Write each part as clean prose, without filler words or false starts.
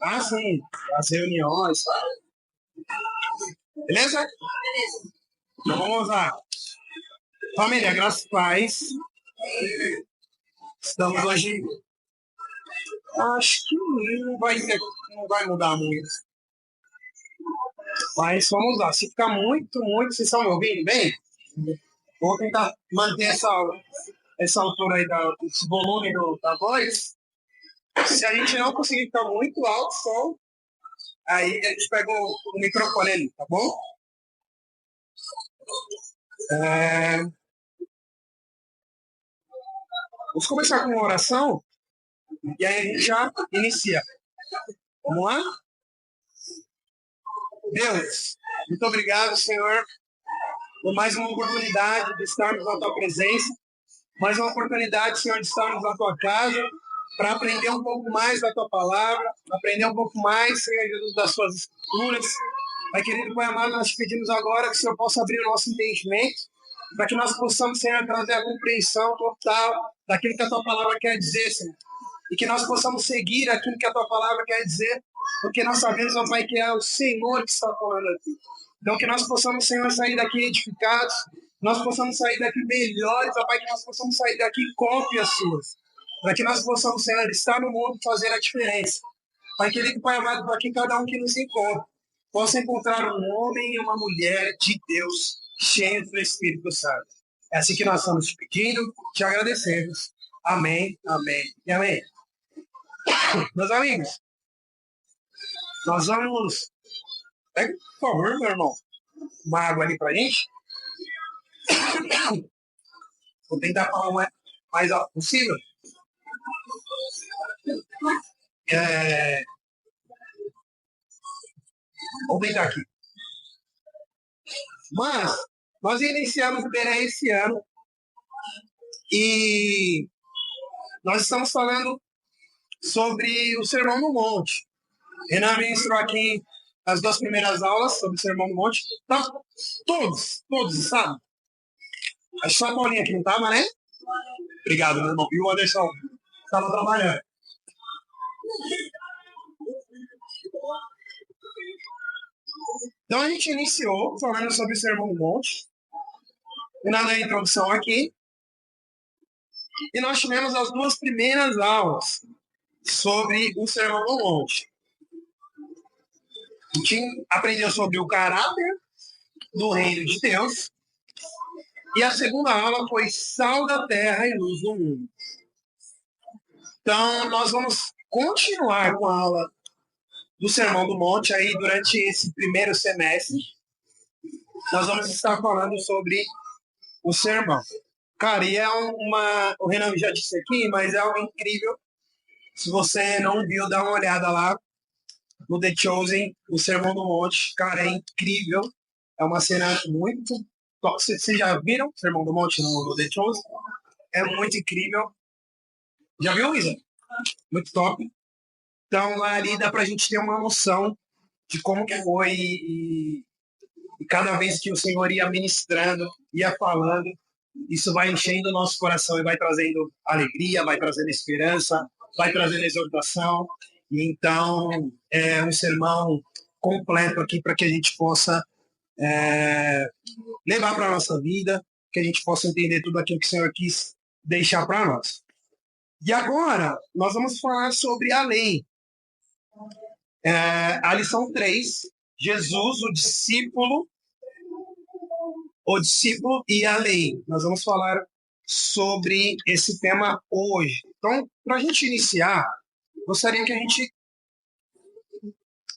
Ah, sim. As reuniões. Beleza? Então vamos lá. Família, graças a paz. Estamos hoje. Acho que não vai mudar muito. Mas vamos lá. Se ficar muito, vocês estão me ouvindo bem? Vou tentar manter essa altura aí, esse volume da voz. Se a gente não conseguir ficar muito alto o som, aí a gente pega o microfone ali, tá bom? Vamos começar com uma oração e aí a gente já inicia. Vamos lá? Deus, muito obrigado, Senhor, por mais uma oportunidade de estarmos na Tua presença, mais uma oportunidade, Senhor, de estarmos na Tua casa, para aprender um pouco mais da Tua palavra, aprender um pouco mais, Senhor Jesus, das Suas escrituras. Pai querido, Pai amado, nós te pedimos agora que o Senhor possa abrir o nosso entendimento, para que nós possamos, Senhor, trazer a compreensão total daquilo que a Tua palavra quer dizer, Senhor. E que nós possamos seguir aquilo que a Tua palavra quer dizer, porque nós sabemos, ó Pai, que é o Senhor que está falando aqui. Então, que nós possamos, Senhor, sair daqui edificados, nós possamos sair daqui melhores, ó Pai, que nós possamos sair daqui cópias Suas, para que nós possamos, Senhor, estar no mundo e fazer a diferença. Pai querido, Pai amado, para que cada um que nos encontre possa encontrar um homem e uma mulher de Deus, cheios do Espírito Santo. É assim que nós estamos te pedindo, te agradecemos. Amém, amém e amém. Meus amigos, nós vamos... Pega, por favor, meu irmão, uma água ali pra gente. Vou tentar falar o mais alto possível. Vou tentar aqui. Mas nós iniciamos o Beré esse ano e nós estamos falando sobre o Sermão do Monte. Renan ministrou aqui as 2 primeiras aulas sobre o Sermão do Monte. Então, todos, sabe? Acho que só a Paulinha aqui não estava, né? Obrigado, meu irmão. E o Anderson estava trabalhando. Então a gente iniciou falando sobre o Sermão do Monte. E na introdução aqui. E nós tivemos as 2 primeiras aulas sobre o Sermão do Monte. A gente aprendeu sobre o caráter do reino de Deus. E a segunda aula foi sal da terra e luz do mundo. Então, nós vamos continuar com a aula do Sermão do Monte aí durante esse primeiro semestre. Nós vamos estar falando sobre o sermão. Cara, e é o Renan já disse aqui, mas é algo incrível. Se você não viu, dá uma olhada lá no The Chosen, o Sermão do Monte. Cara, é incrível. É uma cena muito top. Vocês já viram o Sermão do Monte no The Chosen? É muito incrível. Já viu, Isa? Muito top. Então, ali dá pra gente ter uma noção de como que foi e cada vez que o Senhor ia ministrando, ia falando, isso vai enchendo o nosso coração e vai trazendo alegria, vai trazendo esperança, vai trazendo exortação. E então, é um sermão completo aqui para que a gente possa levar para a nossa vida, que a gente possa entender tudo aquilo que o Senhor quis deixar para nós. E agora, nós vamos falar sobre a lei. A lição 3, Jesus, o discípulo e a lei. Nós vamos falar sobre esse tema hoje. Então, para a gente iniciar, gostaria que a gente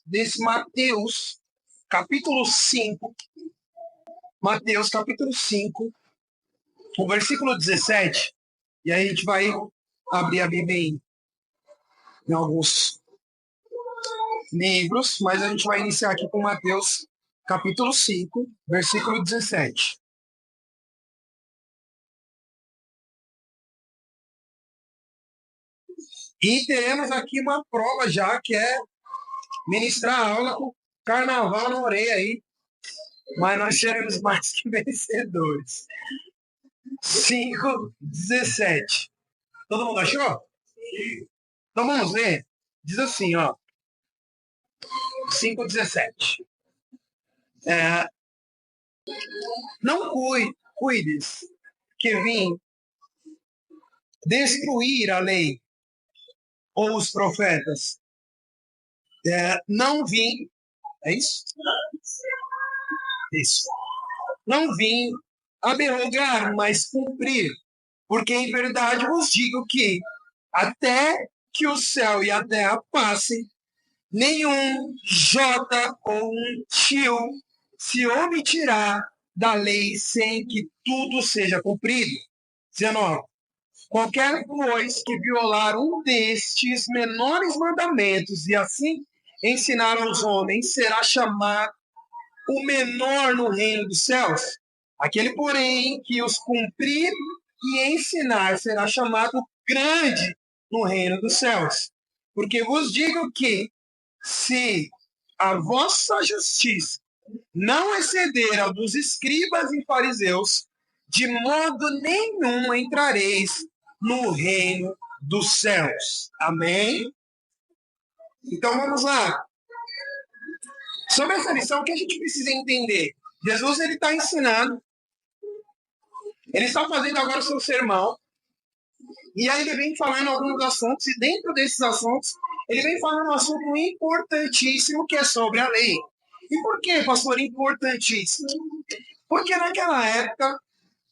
desse Mateus, capítulo 5. Mateus, capítulo 5, o versículo 17. E aí a gente vai abrir a Bíblia em alguns livros, mas a gente vai iniciar aqui com Mateus, capítulo 5, versículo 17. E teremos aqui uma prova já, que é ministrar a aula com carnaval na orelha aí, mas nós seremos mais que vencedores. 5:17. Todo mundo achou? Então vamos ver. Diz assim, ó, 5:17. Não cuides que vim destruir a lei ou os profetas. Não vim, é isso? Isso. Não vim abrogar, mas cumprir. Porque em verdade vos digo que até que o céu e a terra passem, nenhum jota ou um tio se omitirá da lei sem que tudo seja cumprido. 19. Qualquer, pois, que violar um destes menores mandamentos e assim ensinar aos homens, será chamado o menor no reino dos céus. Aquele, porém, que os cumprir e ensinar, será chamado grande no reino dos céus. Porque vos digo que, se a vossa justiça não exceder a dos escribas e fariseus, de modo nenhum entrareis no reino dos céus. Amém? Então vamos lá. Sobre essa lição, o que a gente precisa entender? Jesus ele está ensinando, ele está fazendo agora o seu sermão, e aí ele vem falando alguns assuntos, e dentro desses assuntos, ele vem falando um assunto importantíssimo que é sobre a lei. E por que, pastor, importantíssimo? Porque naquela época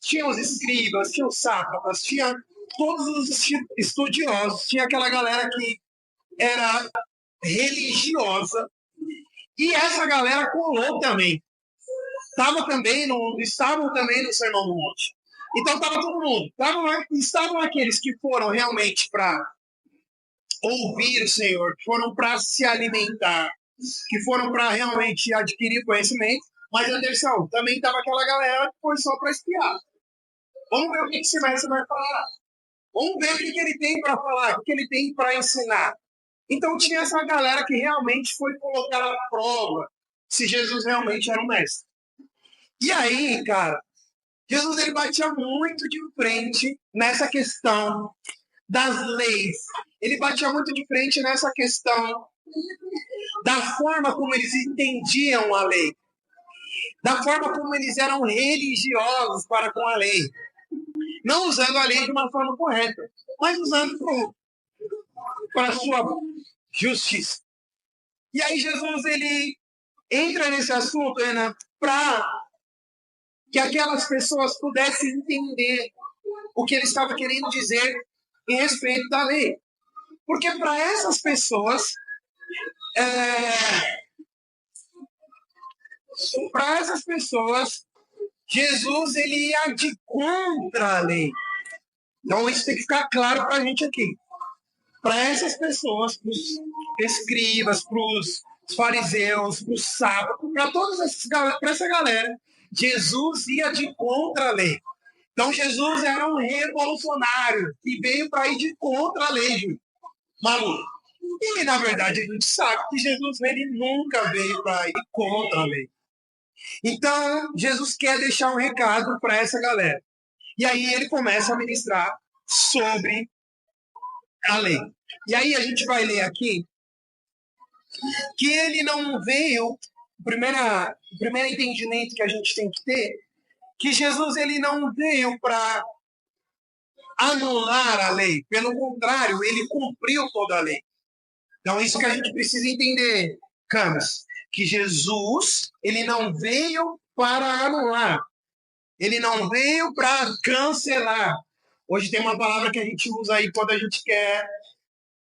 tinha os escribas, tinha os sátrapas, tinha todos os estudiosos, tinha aquela galera que era religiosa, e essa galera colou também. Estavam também no Sermão do Monte. Então estava todo mundo. Estavam aqueles que foram realmente para ouvir o Senhor, que foram para se alimentar, que foram para realmente adquirir conhecimento, mas Anderson, também estava aquela galera que foi só para espiar. Vamos ver o que esse mestre vai falar. Vamos ver o que ele tem para falar, o que ele tem para ensinar. Então tinha essa galera que realmente foi colocar à prova se Jesus realmente era um mestre. E aí, cara, Jesus ele batia muito de frente nessa questão das leis. Ele batia muito de frente nessa questão da forma como eles entendiam a lei, da forma como eles eram religiosos para com a lei. Não usando a lei de uma forma correta, mas usando para a sua justiça. E aí Jesus ele entra nesse assunto, Ana, para que aquelas pessoas pudessem entender o que ele estava querendo dizer em respeito da lei. Porque para essas pessoas, Jesus ele ia de contra a lei. Então isso tem que ficar claro para a gente aqui. Para essas pessoas, para os escribas, para os fariseus, para os sábados, para essa galera, Jesus ia de contra a lei. Então Jesus era um revolucionário que veio para ir de contra a lei, maluco. E na verdade a gente sabe que Jesus ele nunca veio para ir contra a lei. Então Jesus quer deixar um recado para essa galera. E aí ele começa a ministrar sobre a lei. E aí a gente vai ler aqui que ele não veio, o primeiro entendimento que a gente tem que ter, que Jesus ele não veio para anular a lei, pelo contrário, ele cumpriu toda a lei. Então isso que a gente precisa entender, Camis, que Jesus ele não veio para anular, ele não veio para cancelar. Hoje tem uma palavra que a gente usa aí quando a gente quer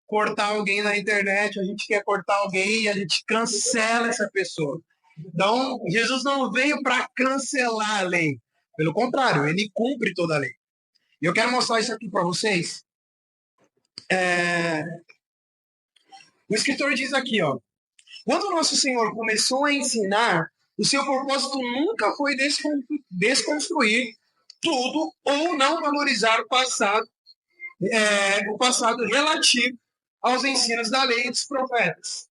cortar alguém na internet, a gente quer cortar alguém e a gente cancela essa pessoa. Então, Jesus não veio para cancelar a lei. Pelo contrário, ele cumpre toda a lei. E eu quero mostrar isso aqui para vocês. O escritor diz aqui, ó. Quando o nosso Senhor começou a ensinar, o seu propósito nunca foi desconstruir tudo ou não valorizar o passado relativo aos ensinos da lei e dos profetas.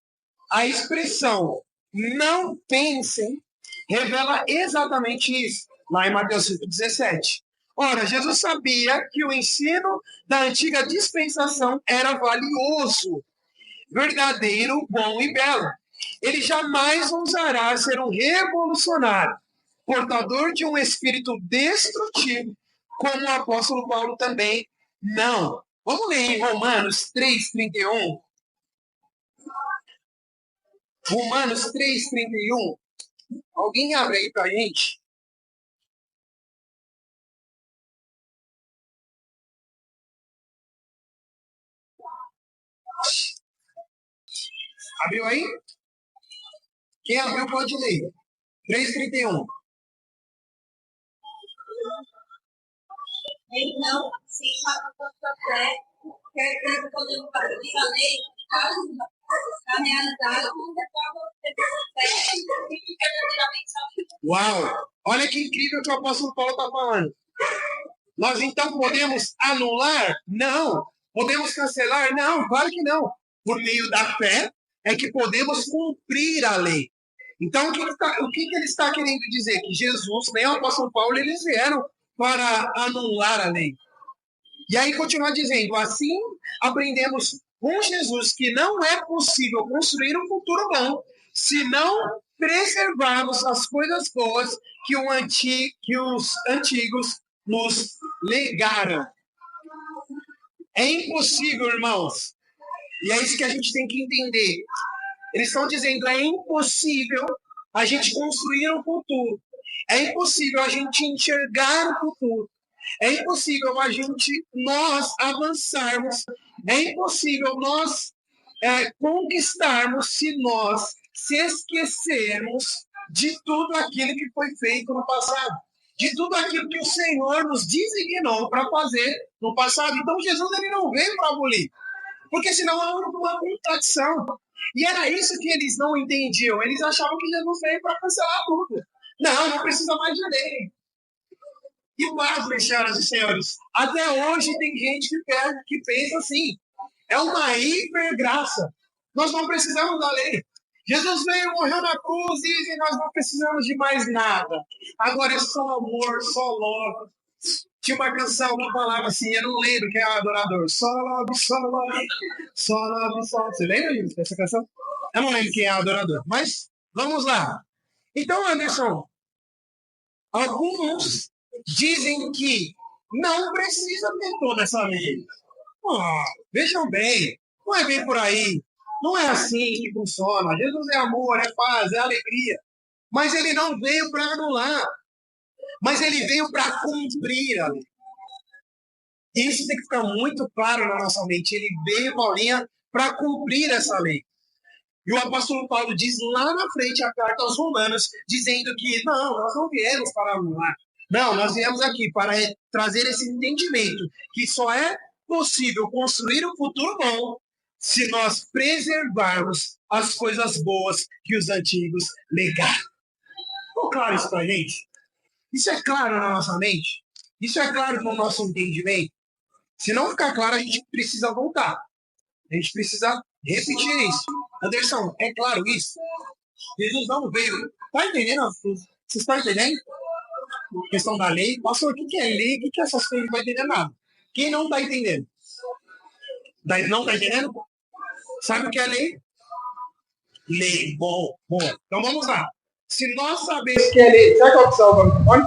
A expressão não pensem revela exatamente isso, lá em Mateus 5,17. Ora, Jesus sabia que o ensino da antiga dispensação era valioso verdadeiro, bom e belo. Ele jamais ousará ser um revolucionário, portador de um espírito destrutivo, como o apóstolo Paulo também não. Vamos ler em Romanos 3,31. Romanos 3,31. Alguém abre aí pra gente? Abriu aí? Quem abriu pode ler. 3,31. Então, se a sua fé, quer que podemos fazer a lei, na realidade, não Uau! Olha que incrível que o apóstolo Paulo está falando. Nós então podemos anular? Não. Podemos cancelar? Não, claro que não. Por meio da fé é que podemos cumprir a lei. Então, o que ele está querendo dizer? Que Jesus, nem o apóstolo Paulo, eles vieram para anular a lei. E aí continua dizendo, assim aprendemos com Jesus que não é possível construir um futuro bom se não preservarmos as coisas boas que os antigos nos legaram. É impossível, irmãos. E é isso que a gente tem que entender. Eles estão dizendo, é impossível a gente construir um futuro. É impossível a gente enxergar o futuro. É impossível nós avançarmos. É impossível nós conquistarmos se nós se esquecermos de tudo aquilo que foi feito no passado. De tudo aquilo que o Senhor nos designou para fazer no passado. Então Jesus ele não veio para abolir. Porque senão há uma contradição. E era isso que eles não entendiam. Eles achavam que Jesus veio para cancelar tudo. Não precisa mais de lei. E mais, senhoras e senhores, até hoje tem gente que pensa assim. É uma hipergraça. Nós não precisamos da lei. Jesus veio, morreu na cruz e nós não precisamos de mais nada. Agora é só amor, só love. Tinha uma canção que falava assim, eu não lembro quem é o adorador. Só love, só love, só love, só. Você lembra disso, dessa canção? Eu não lembro quem é o adorador, mas vamos lá. Então, Anderson, alguns dizem que não precisa ter toda essa lei. Vejam bem, não é bem por aí. Não é assim que funciona. Jesus é amor, é paz, é alegria. Mas ele não veio para anular. Mas ele veio para cumprir a lei. Isso tem que ficar muito claro na nossa mente. Ele veio, Paulinha, para cumprir essa lei. E o apóstolo Paulo diz lá na frente a carta aos Romanos, dizendo que nós não viemos para anular. Não, nós viemos aqui para trazer esse entendimento que só é possível construir um futuro bom se nós preservarmos as coisas boas que os antigos legaram. Ficou claro isso para a gente? Isso é claro na nossa mente? Isso é claro no nosso entendimento? Se não ficar claro, a gente precisa voltar. A gente precisa repetir isso. Anderson, é claro isso? Jesus não veio. Tá entendendo? Vocês estão entendendo? A questão da lei. Pastor, o que é lei? O que é essas coisas? Não vai entender nada. Quem não está entendendo? Não está entendendo? Sabe o que é lei? Lei. Bom. Então vamos lá. Se nós sabemos que é lei. Será que eu preciso usar o microfone?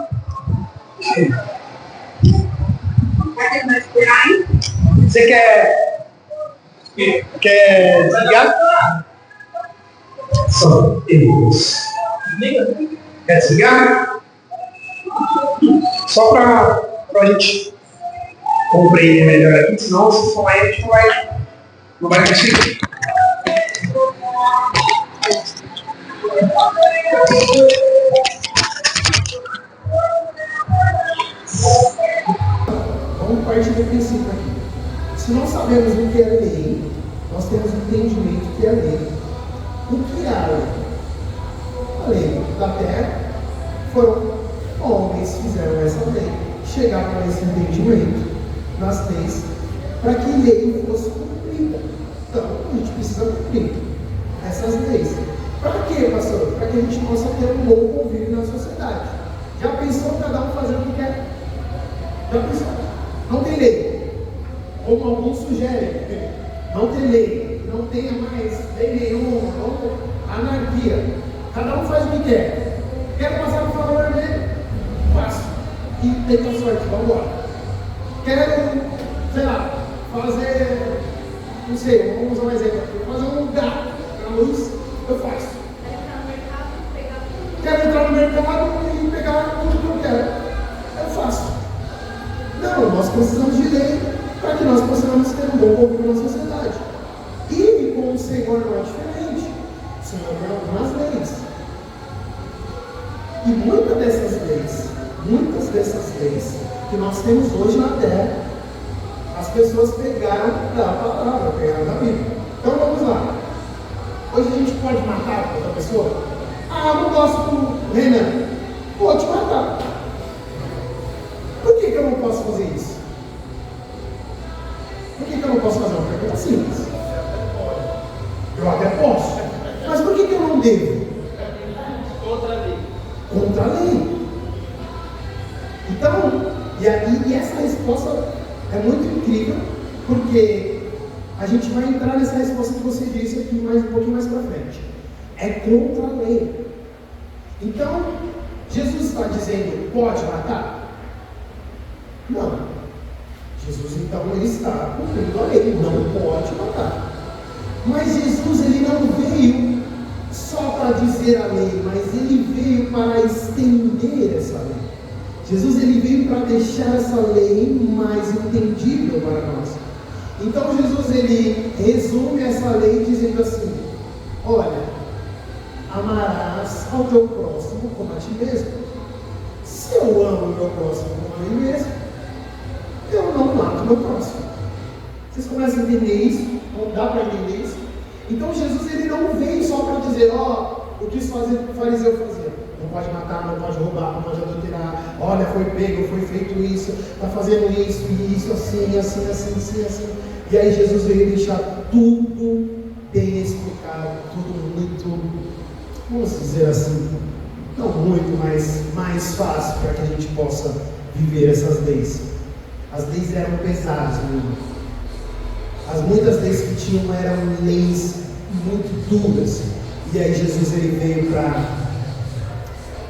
Você quer desligar? Só Deus. Quer desligar? Só para a gente compreender melhor aqui, senão se for aí a gente não vai conseguir. Vamos partir do princípio aqui. Se nós sabemos o que é lei, nós temos entendimento do que é lei. O que é a lei? A lei da terra foram homens que fizeram essa lei, chegaram a esse entendimento nas leis, para que a lei fosse cumprida. Então, a gente precisa cumprir essas leis. Para quê, pastor? Para que a gente possa ter um bom convívio na sociedade. Já pensou cada um fazer o que quer? Já pensou? Não tem lei. Como alguns sugerem, não tem lei. não tenha mais lei nenhuma, não, anarquia. Cada um faz o que quer. Quero passar no farol vermelho? Faço. E tenta sorte, vamos embora. Quero, sei lá, fazer, não sei, vamos usar um exemplo aqui, fazer um gato na luz, eu faço. Quero entrar no mercado e pegar tudo que eu quero, eu faço. Não, nós precisamos de lei para que nós possamos ter um bom convívio na sociedade. E com o Senhor não é diferente. O Senhor tem algumas leis. E muitas dessas leis que nós temos hoje na Terra, as pessoas pegaram da palavra, pegaram da Bíblia. Então vamos lá. Hoje a gente pode matar outra pessoa? Ah, eu não gosto do Renan. Vou te matar. Por que eu não posso fazer isso? Por que eu não posso fazer? Uma pergunta simples. Eu até posso. Mas por que eu não devo? Contra a lei. Contra a lei. Então, e essa resposta é muito incrível, porque a gente vai entrar nessa resposta que você disse aqui um pouquinho mais para frente. É contra a lei. Então, Jesus está dizendo, pode matar? Não. Jesus, então, ele está cumprindo a lei, não pode matar. Mas Jesus, ele não veio só para dizer a lei, mas ele veio para estender essa lei. Jesus, ele veio para deixar essa lei mais entendível para nós. Então Jesus, ele resume essa lei dizendo assim: olha, amarás ao teu próximo como a ti mesmo. Se eu amo o meu próximo como a mim mesmo, eu não mato o meu próximo. Vocês começam a entender isso? Não dá para entender isso? Então Jesus, ele não veio só para dizer, o que os fariseus faziam. Não pode matar, não pode roubar, não pode adulterar. Olha, foi pego, foi feito isso, está fazendo isso, e isso, assim, assim, assim, assim, assim. E aí Jesus veio deixar tudo bem explicado, tudo muito, vamos dizer assim, não muito, mas mais fácil para que a gente possa viver essas leis. As leis eram pesadas, meu irmão. Muitas leis que tinham eram leis muito duras. E aí Jesus, ele veio para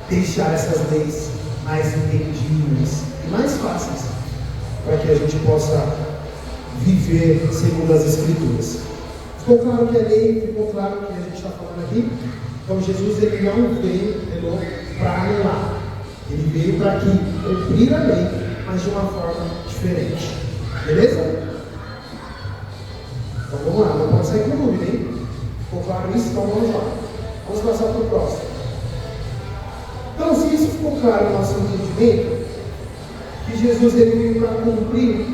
deixar essas leis mais entendíveis e mais fáceis, para que a gente possa viver segundo as Escrituras. Ficou claro que a lei, ficou claro que a gente está falando aqui? Então Jesus, ele não veio para anular, ele veio para cumprir a lei, mas de uma forma diferente. Beleza? Então vamos lá, não pode sair com dúvida, hein? Ficou claro isso? Então vamos lá. Vamos passar para o próximo. Então, se isso ficou claro no nosso entendimento, que Jesus, ele veio para cumprir,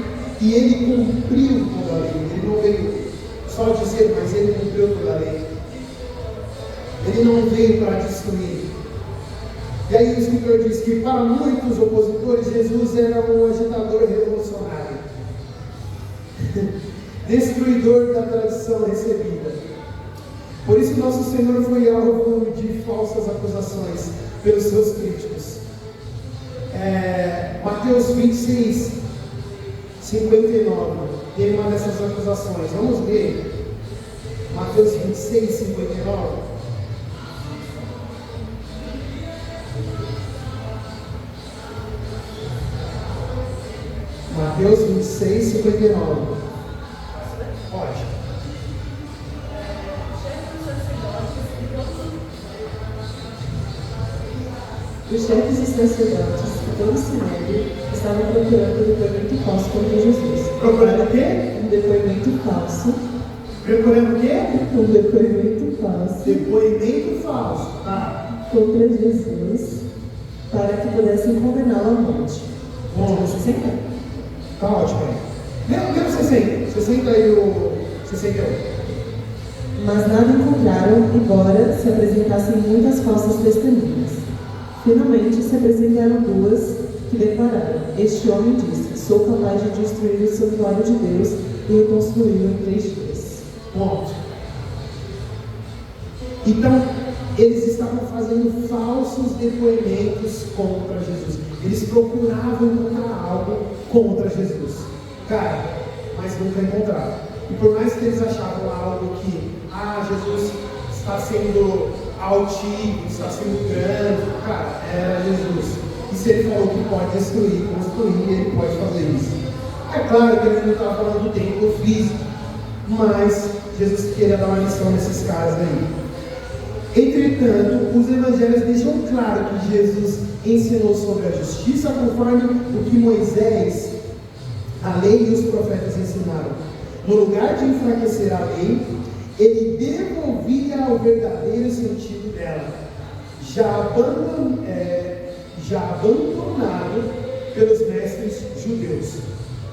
e ele cumpriu toda a lei. Ele não veio só dizer, mas ele cumpriu toda a lei. Ele não veio para destruir. E aí o escritor diz que para muitos opositores, Jesus era um agitador revolucionário, destruidor da tradição recebida. Por isso nosso Senhor foi alvo de falsas acusações pelos seus críticos. Mateus 26, 59 tem uma dessas acusações. Vamos ver Mateus 26, 59. Mateus 26, 59. Pode. Os chefes dos sacerdotes e todo o sinédrio estavam procurando um depoimento falso contra Jesus. Procurando o quê? Um depoimento falso. Procurando o quê? Um depoimento falso. Depoimento falso. Contra Jesus, para que pudessem condená-lo à morte. Bom, você senta? Tá ótimo. Lembra o 60? 60 e o 61. Mas nada encontraram, embora se apresentassem muitas falsas testemunhas. Finalmente se apresentaram duas que declararam: este homem disse, sou capaz de destruir o santuário de Deus e reconstruí-lo em 3 dias. Ponto. Então, eles estavam fazendo falsos depoimentos contra Jesus. Eles procuravam encontrar algo contra Jesus. Cara, mas nunca encontraram. E por mais que eles achavam algo que, Jesus está sendo altivo, está sendo grande, cara, era Jesus. E se ele falou que pode destruir, construir, ele pode fazer isso. É claro que ele não estava falando do templo físico, mas Jesus queria dar uma lição nesses caras aí. Entretanto, os evangelhos deixam claro que Jesus ensinou sobre a justiça conforme o que Moisés, a lei e os profetas ensinaram. No lugar de enfraquecer a lei, ele devolvia o verdadeiro sentido dela, já abandonado pelos mestres judeus.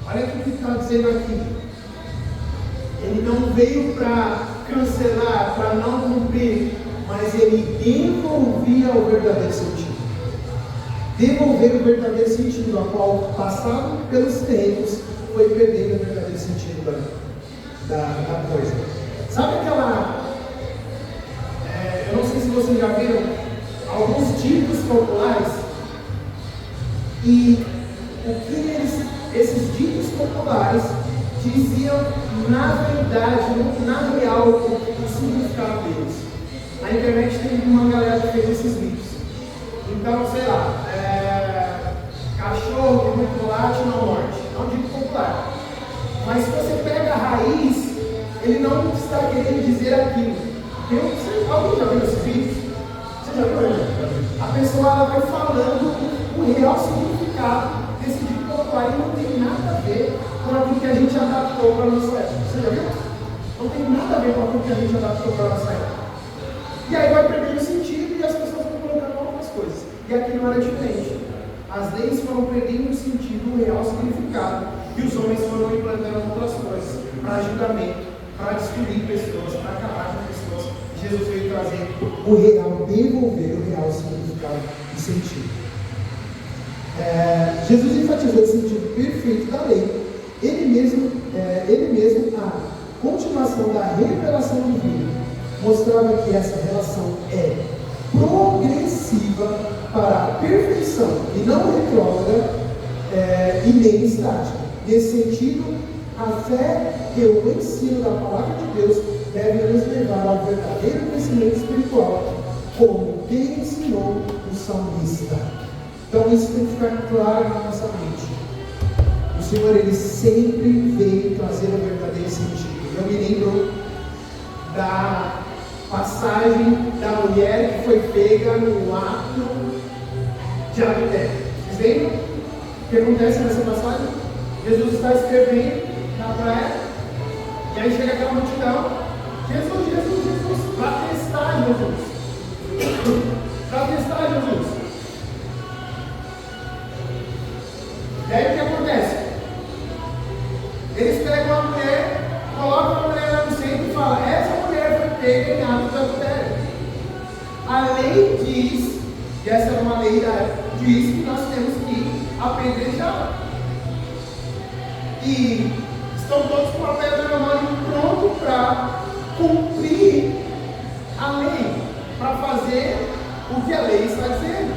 Olha o que está dizendo aqui. Ele não veio para cancelar, para não cumprir, mas ele devolvia o verdadeiro sentido. Devolver o verdadeiro sentido, a qual, passado pelos tempos, foi perdendo o verdadeiro sentido da coisa. Sabe aquela... eu não sei se vocês já viram alguns ditos populares, e o que esses ditos populares diziam na verdade, na real, o significado deles. Na internet tem uma galera que fez esses vídeos. Então, sei lá, cachorro que muito late não morde. É um dito popular. Mas se você pega a raiz, ele não está querendo dizer aquilo. Alguém já viu esses vídeos? Você já viu? A pessoa ela vai falando o real significado desse dito popular e não tem nada a ver com aquilo que a gente adaptou para a nossa época. Você já viu? Não tem nada a ver com aquilo que a gente adaptou para a nossa época. E aí vai perdendo sentido e as pessoas vão colocando outras coisas. E aqui não era diferente. As leis foram perdendo o sentido, o real significado, e os homens foram implantando outras coisas para julgamento, para destruir pessoas, para acabar com pessoas. E Jesus veio trazer o real, devolver o real significado e sentido. Jesus enfatizou o sentido perfeito da lei. Ele mesmo, a continuação da revelação divina, mostrava que essa relação é progressiva para a perfeição e não retrógrada e nem estática. Nesse sentido, a fé e o ensino da palavra de Deus devem nos levar ao verdadeiro crescimento espiritual, como quem ensinou o salmista. Então isso tem que ficar claro na nossa mente. O Senhor, Ele sempre veio trazer o verdadeiro sentido. Eu me lembro da passagem da mulher que foi pega no ato de adultério. Vocês lembram? O que acontece nessa passagem? Jesus está escrevendo na praia, e aí chega aquela multidão. Jesus, para testar Jesus. Para testar Jesus. E aí o que acontece? Eles pegam a mulher, colocam a mulher lá no centro e falam: essa mulher foi pega em ato de adultério. A lei diz, e essa é uma lei da época, diz que nós temos que apedrejá-la. E estão todos com o papel na mão pronto para cumprir a lei, para fazer o que a lei está dizendo.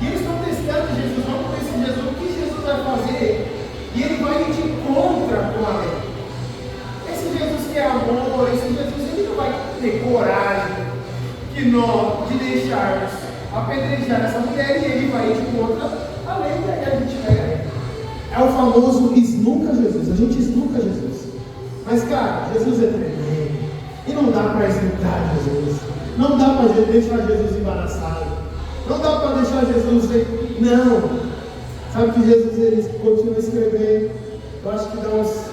E eles estão testando Jesus, vamos ver se Jesus, o que Jesus vai fazer, e ele vai de contra com a lei. Esse Jesus que é amor, esse Jesus, ele não vai ter coragem de deixarmos apedrejar essa mulher, e ele vai de contra a lei, e aí a gente pega. É o famoso esnuca Jesus, a gente esnuca Jesus. Mas cara, Jesus é tremendo, e não dá para esnucar Jesus, não dá para deixar Jesus embaraçado, não dá para deixar Jesus ver. Não. Sabe que Jesus, ele continua escrevendo. Eu acho que dá uns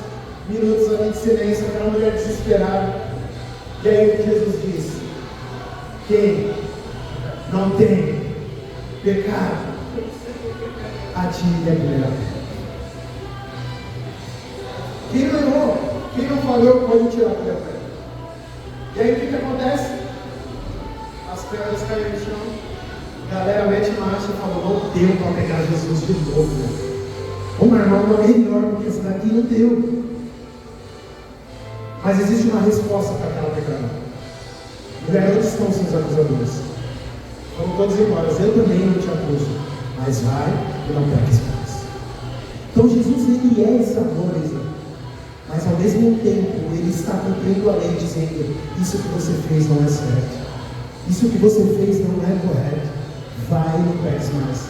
minutos ali de silêncio, aquela mulher desesperada. E aí o que Jesus diz? Quem não tem pecado, atire a primeira pedra. Quem não errou, quem não falhou, pode tirar a primeira pedra. E aí o que acontece? As pedras caem no chão. A galera mete marcha e fala: não deu para pegar Jesus de novo. Vamos armar uma melhor, porque essa daqui não deu. Mas existe uma resposta para aquela pecadora. Mulher, onde estão seus acusadores? Foram todos embora. Eu também não te acuso, mas vai e não peques mais. Então Jesus, ele é esse amor, Isaías. mas ao mesmo tempo ele está cumprindo a lei, dizendo: isso que você fez não é certo, isso que você fez não é correto, vai e não peques mais.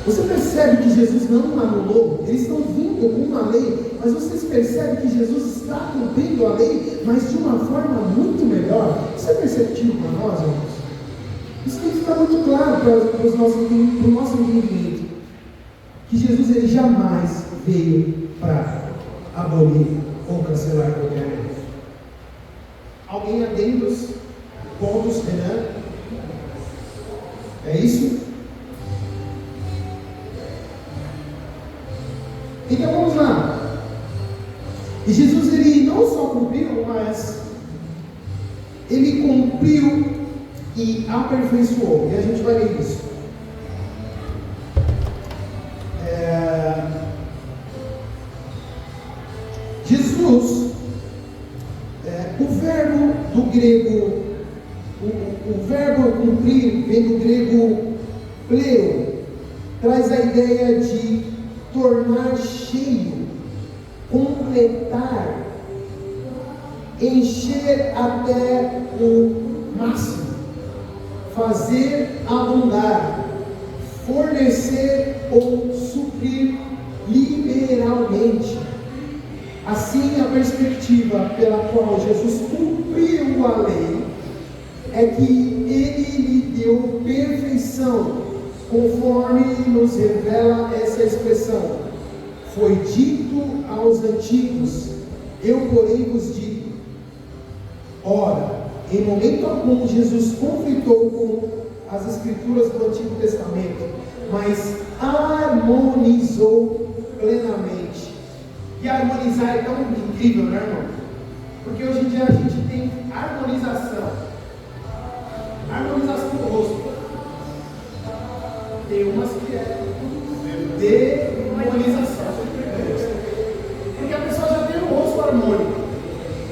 Você percebe que Jesus não anulou? Eles estão vindo com uma lei, mas vocês percebem que Jesus está cumprindo a lei, mas de uma forma muito melhor. Isso é perceptível para nós, irmãos? Isso tem que ficar muito claro para o nosso entendimento. Que Jesus ele jamais veio para abolir ou cancelar qualquer lei. Alguém adendos, pontos, Renan? É isso? Então vamos lá. E Jesus ele não só cumpriu, mas ele cumpriu e aperfeiçoou. E a gente vai ler isso. Jesus, o verbo do grego, o verbo cumprir vem do grego pleo, traz a ideia de tornar cheio, completar, encher até o máximo, fazer abundar, fornecer ou suprir liberalmente. Assim, a perspectiva pela qual Jesus cumpriu a lei é que ele lhe deu perfeição, conforme nos revela essa expressão. Foi dito aos antigos: eu porém vos digo. Ora, em momento algum Jesus conflitou com as escrituras do Antigo Testamento, mas harmonizou plenamente. E harmonizar é tão incrível, né, irmão? Porque hoje em dia a gente tem harmonização. Harmonização do rosto. Tem umas que é demonização. Porque a pessoa já tem um rosto harmônico.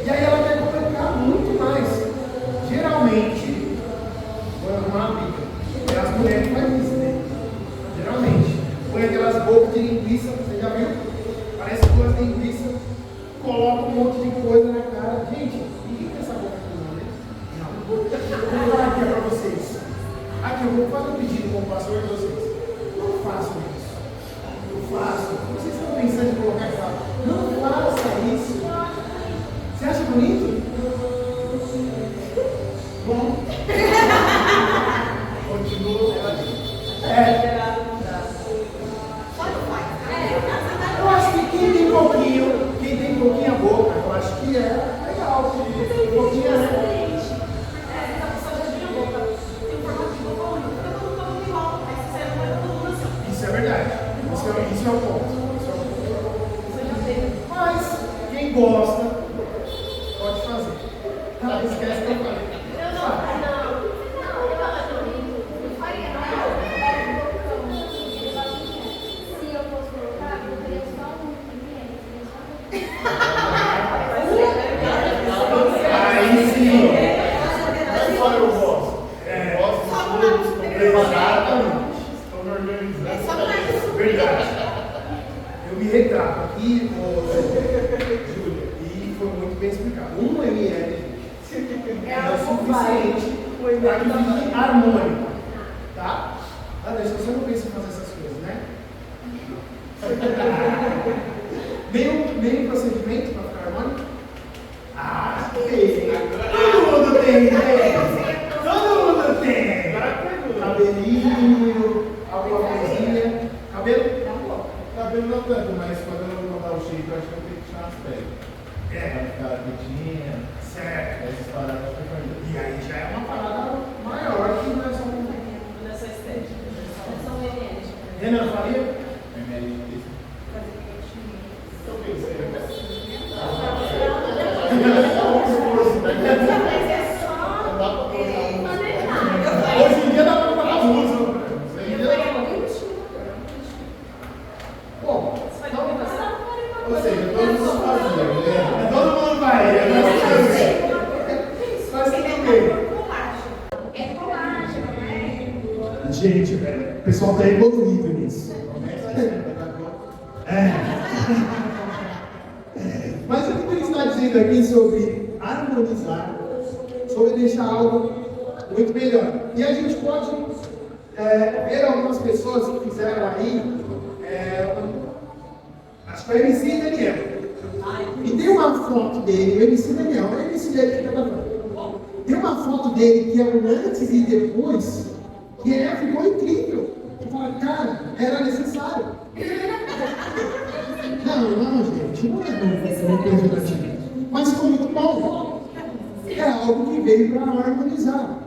E aí ela quer complicar muito mais. Geralmente, vou arrumar a pica. É as mulheres que fazem isso, né? Geralmente. Põe aquelas bocas de linguiça, você já viu? Parece duas linguiças, coloca um monte de coisa na cara. Gente, ninguém tem essa boca aqui, não, né? Não. Eu vou falar aqui para vocês. Aqui, eu vou fazer um pedido como pastor de vocês. Não façam isso. Eu faço. Vocês estão pensando em colocar e falar: não faça isso. Você acha bonito? Bom. Continua. Eu acho que quem tem pouquinho a boca, eu acho que é legal. Pouquinho é. Isso é verdade. Isso é o ponto. Mas quem gosta pode fazer. Tá, esquece que eu falei. Aí sim. Só eu gosto. Exatamente. Estão organizando. Verdade. Eu me retrato aqui, Júlia, e foi muito bem explicado. 1 ml é o suficiente para que fique harmônico. Tá? Anderson, você não pensa em fazer essas coisas, né? Meio procedimento para ficar harmônico? Ah, tem. Todo mundo tem, né? Todo mundo tem. Cabelinho, alguma coisinha. Cabelo? Cabelo não tanto, mas quando eu vou mandar o shape, eu acho que eu tenho que tirar as peles. Vai ficar quietinha. Certo. Essas paradas que eu falei. E aí já é uma parada maior que não é só um. Nessa estética. São meninas. Renan, faria? Eu pensei, Hoje em dia dá pra botar música. Bom, ou seja, todos os faziam, né? todo mundo vai. Faz tudo bem. Gente, velho, o pessoal tá evoluído nisso. Mas o que refletindo aqui sobre harmonizar, sobre deixar algo muito melhor. E a gente pode ver algumas pessoas que fizeram aí, acho que foi o MC Daniel. E tem uma foto dele, o MC Daniel, o MC dele que estava falando. Tem uma foto dele que é um antes e depois, que ficou incrível. Eu falo, cara, era necessário. Não, gente, não é coisa. Mas ficou muito bom. É algo que veio para harmonizar.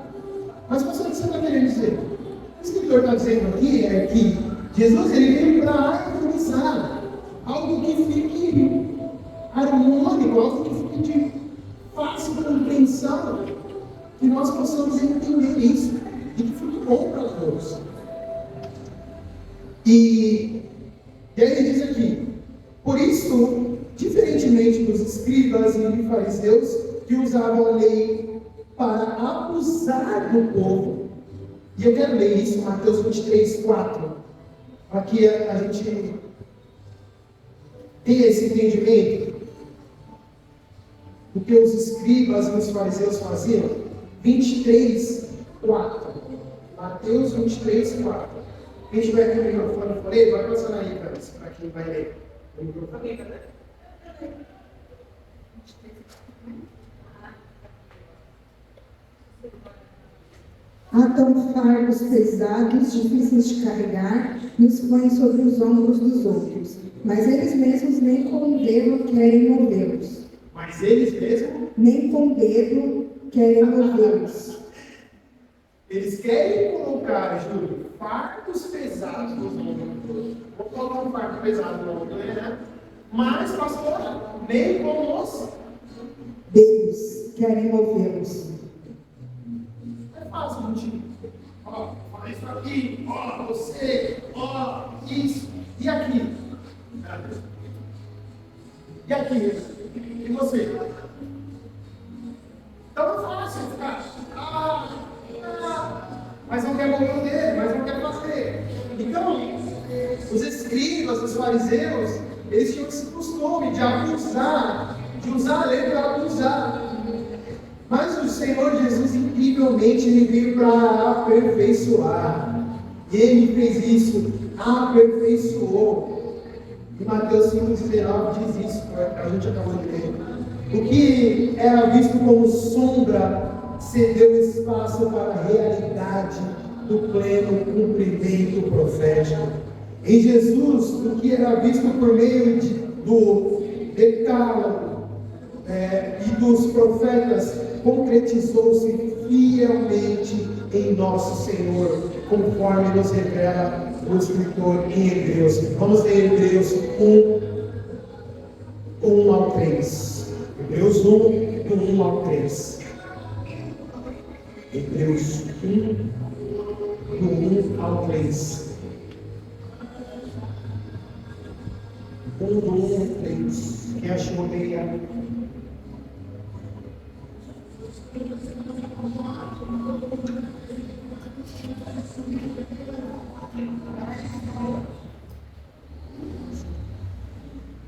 Mas o que você está querendo dizer? O escritor está dizendo aqui é que Jesus ele veio para harmonizar. Algo que fique harmônico, algo que fique de fácil compreensão. Que nós possamos entender isso. E que fique bom para todos. E aí ele diz aqui, por isso, diferentemente dos escribas e fariseus que usavam a lei para abusar do povo, e eu quero ler isso, Mateus 23, 4, para que a gente tenha esse entendimento do que os escribas e os fariseus faziam. 23, 4. Mateus 23, 4. Quem tiver aqui o microfone por aí, vai passando aí para quem vai ler o microfone. Atam fardos pesados, difíceis de carregar, e os põem sobre os ombros dos outros. Mas eles mesmos nem com o dedo querem movê-los. Mas eles mesmos? Nem com o dedo querem movê-los. Eles querem colocar, Júlio, fardos pesados nos ombros. Vou colocar um fardo pesado no ombro, né? Mas, pastor, nem com os dedos querem movê-los. É fácil, gente. Ó, faz isso aqui, ó, você, ó, isso. E aqui? E aqui? E você? Tão fácil ficar. Mas não quer mover o dedo, mas não quer fazer. Então, os escribas, os fariseus, eles tinham esse costume de abusar, de usar a lei para abusar. Mas o Senhor Jesus, incrivelmente, ele veio para aperfeiçoar. E ele fez isso, aperfeiçoou. E Mateus 5,19 diz isso, a gente acabou de ler. O que era visto como sombra cedeu espaço para a realidade do pleno cumprimento profético. Em Jesus, o que era visto por meio do decálogo e dos profetas, concretizou-se fielmente em nosso Senhor, conforme nos revela o escritor em Hebreus. Vamos ler Hebreus 1 ao 3. Hebreus 1, do 1 ao 3. Hebreus 1, do 1 ao 3. 1 do 1 ao 3. Quem achou, leia.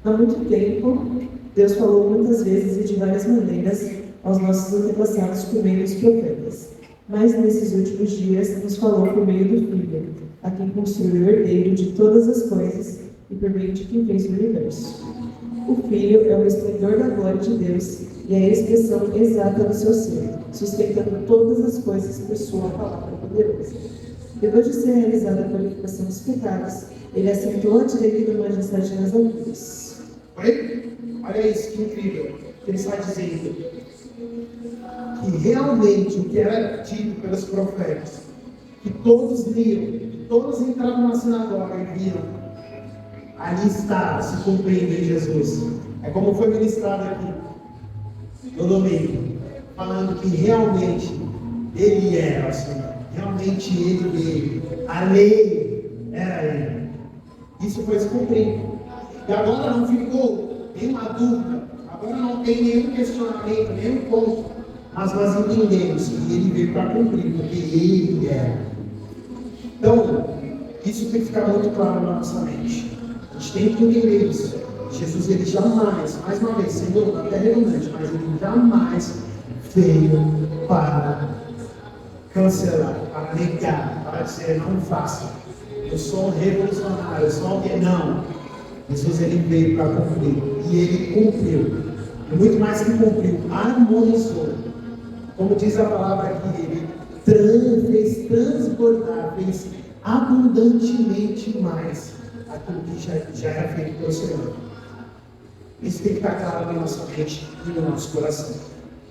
Há muito tempo, Deus falou muitas vezes e de várias maneiras aos nossos antepassados por meio dos profetas. Mas nesses últimos dias nos falou por meio do Filho, a quem construiu o herdeiro de todas as coisas e por meio de quem fez o universo. O Filho é o esplendor da glória de Deus e a expressão exata do seu ser, sustentando todas as coisas por sua palavra poderosa. Depois de ser realizada a purificação dos pecados, ele assentou à direita da majestade nas alturas. Olha isso, que incrível. Ele está dizendo que realmente o que era dito pelos profetas, que todos liam, que todos entravam na sinagoga e viam, ali está se cumprindo em Jesus. É como foi ministrado aqui no domingo, falando que realmente ele era o Senhor, realmente ele veio, a lei era ele. Isso foi se cumprindo. E agora não ficou nenhuma dúvida, agora não tem nenhum questionamento, nenhum ponto, mas nós entendemos que ele veio para cumprir, porque ele é. Então, isso tem que ficar muito claro na nossa mente. A gente tem que entender isso. Jesus, ele jamais, mais uma vez, sendo até redundante, mas ele jamais veio para cancelar, para negar, para dizer, não faça. Eu sou um revolucionário, eu sou alguém. Não. Jesus, ele veio para cumprir. E ele cumpriu. E muito mais que cumpriu, harmonizou. Como diz a palavra aqui, ele fez transbordar, fez abundantemente mais aquilo que já era feito pelo Senhor. Isso tem que estar claro na nossa mente e no nosso coração.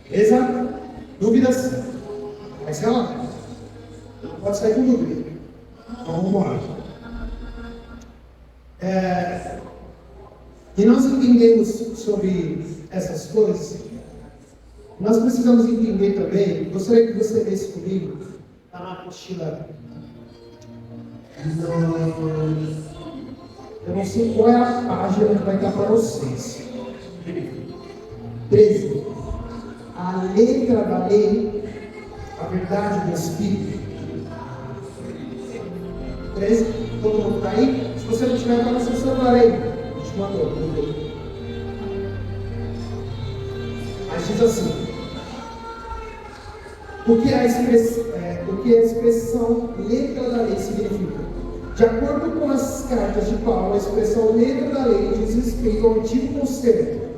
Beleza? Dúvidas? Vai ser lá. Não pode sair com dúvida. Então vamos embora. E nós entendemos sobre essas coisas. Nós precisamos entender também. Gostaria que você lesse comigo. Está na apostila. Eu não sei qual é a página que vai estar para vocês. 13. A letra da lei, a verdade do Espírito. 13. Todo mundo está aí? Se você não tiver, está no seu celular aí. A gente mandou. Mas diz assim. O que a expressão letra da lei significa? De acordo com as cartas de Paulo, a expressão letra da lei diz respeito ao Antigo Conselho.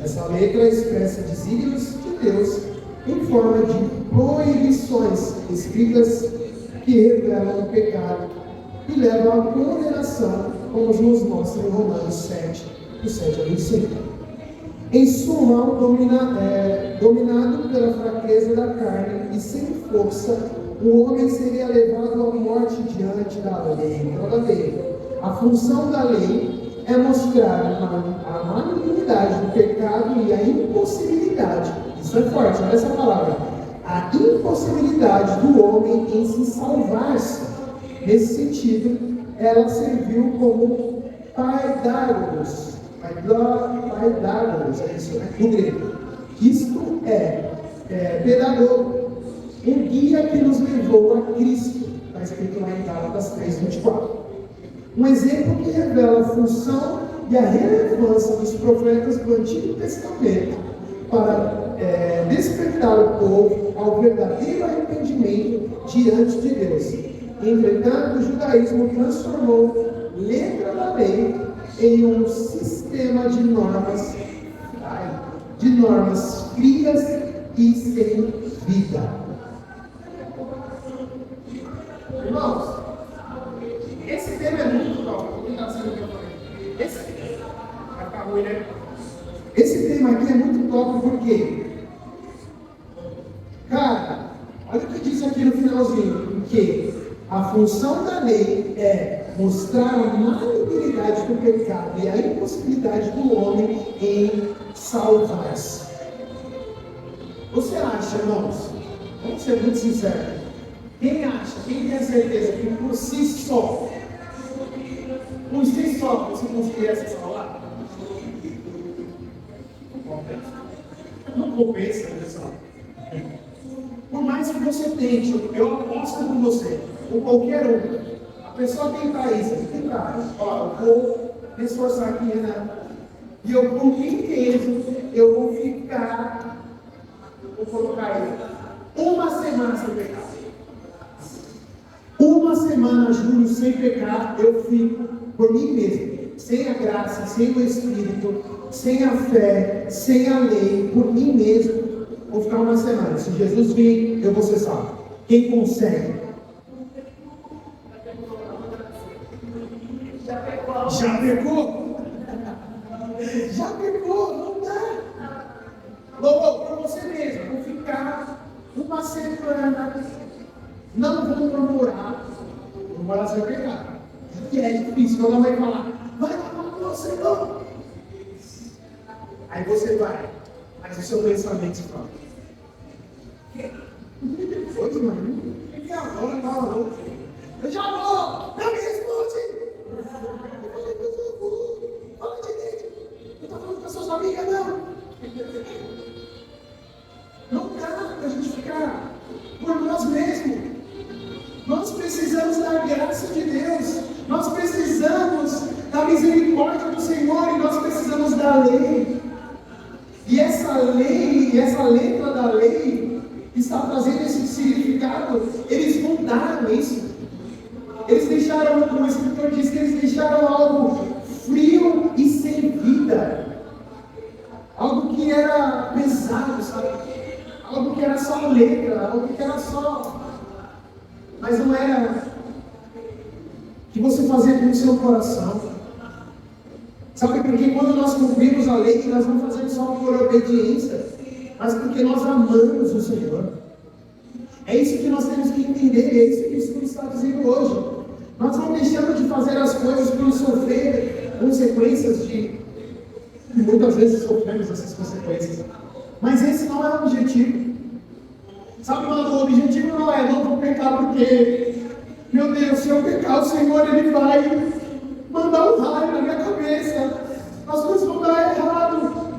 Essa letra expressa desígnios de Deus em forma de proibições escritas que revelam o pecado e levam à condenação, como nos mostra em Romanos 7, do 7 ao 25. Em suma, dominado pela fraqueza da carne e sem força, o homem seria levado à morte diante da lei. A função da lei é mostrar a malignidade do pecado e a impossibilidade, isso é forte, olha essa palavra, a impossibilidade do homem em se salvar-se. Nesse sentido, ela serviu como paidagogos, é isso, né? No grego. Isto é pedagogo, um guia que nos levou a Cristo, está escrito lá em Gálatas 3:24. Um exemplo que revela a função e a relevância dos profetas do Antigo Testamento para despertar o povo ao verdadeiro arrependimento diante de Deus. Entretanto, o judaísmo transformou letra da lei em um sistema de normas frias e sem vida. Irmãos, esse tema é muito top. Esse tema aqui é muito top porque, cara, olha o que diz aqui no finalzinho, que a função da lei é mostrar a malignidade do pecado e a impossibilidade do homem em salvar-se. Você acha, irmãos? Vamos ser muito sinceros. Quem tem a certeza que por si só você conseguiria se salvar? Não compensa, pessoal. Por mais que você tente, eu aposto com você, ou qualquer um, a pessoa tentar isso, eu vou me esforçar aqui, né? E eu, por mim mesmo, eu vou colocar ele uma semana sem pecar. Uma semana, Júlio, sem pecar, eu fico por mim mesmo, sem a graça, sem o Espírito, sem a fé, sem a lei, por mim mesmo, vou ficar uma semana. Se Jesus vir, eu vou ser salvo. Quem consegue? Já pecou? Já pecou? Não dá. Louvor por você mesmo, vou ficar uma semana. Não vou murmurar, não vai lá sem pecar. E é difícil, quando a mãe falar, vai lá para você não. Aí você vai, mas o seu pensamento se fala. Foi, mãe? Eu já vou, não me responde. Fala direito. Não está falando com as suas amigas, não. Não dá para a gente ficar por nós mesmos. Nós precisamos da graça de Deus, nós precisamos da misericórdia do Senhor e nós precisamos da lei. E essa lei, essa letra da lei, está trazendo esse significado. Eles mudaram isso. Eles deixaram, como o escritor diz, que eles deixaram algo frio e sem vida. Algo que era pesado, sabe? Algo que era só letra, algo que era só... Mas não era que você fazia com o seu coração. Sabe, porque quando nós cumprimos a lei, nós não fazemos só por obediência, mas porque nós amamos o Senhor. É isso que nós temos que entender, é isso que o Espírito está dizendo hoje. Nós não deixamos de fazer as coisas por sofrer consequências de... Muitas vezes sofremos essas consequências. Mas esse não é o objetivo. Sabe, mano, o objetivo não é não vou pecar porque, meu Deus, se eu pecar, o Senhor, Ele vai mandar um raio na minha cabeça. As coisas vão dar errado.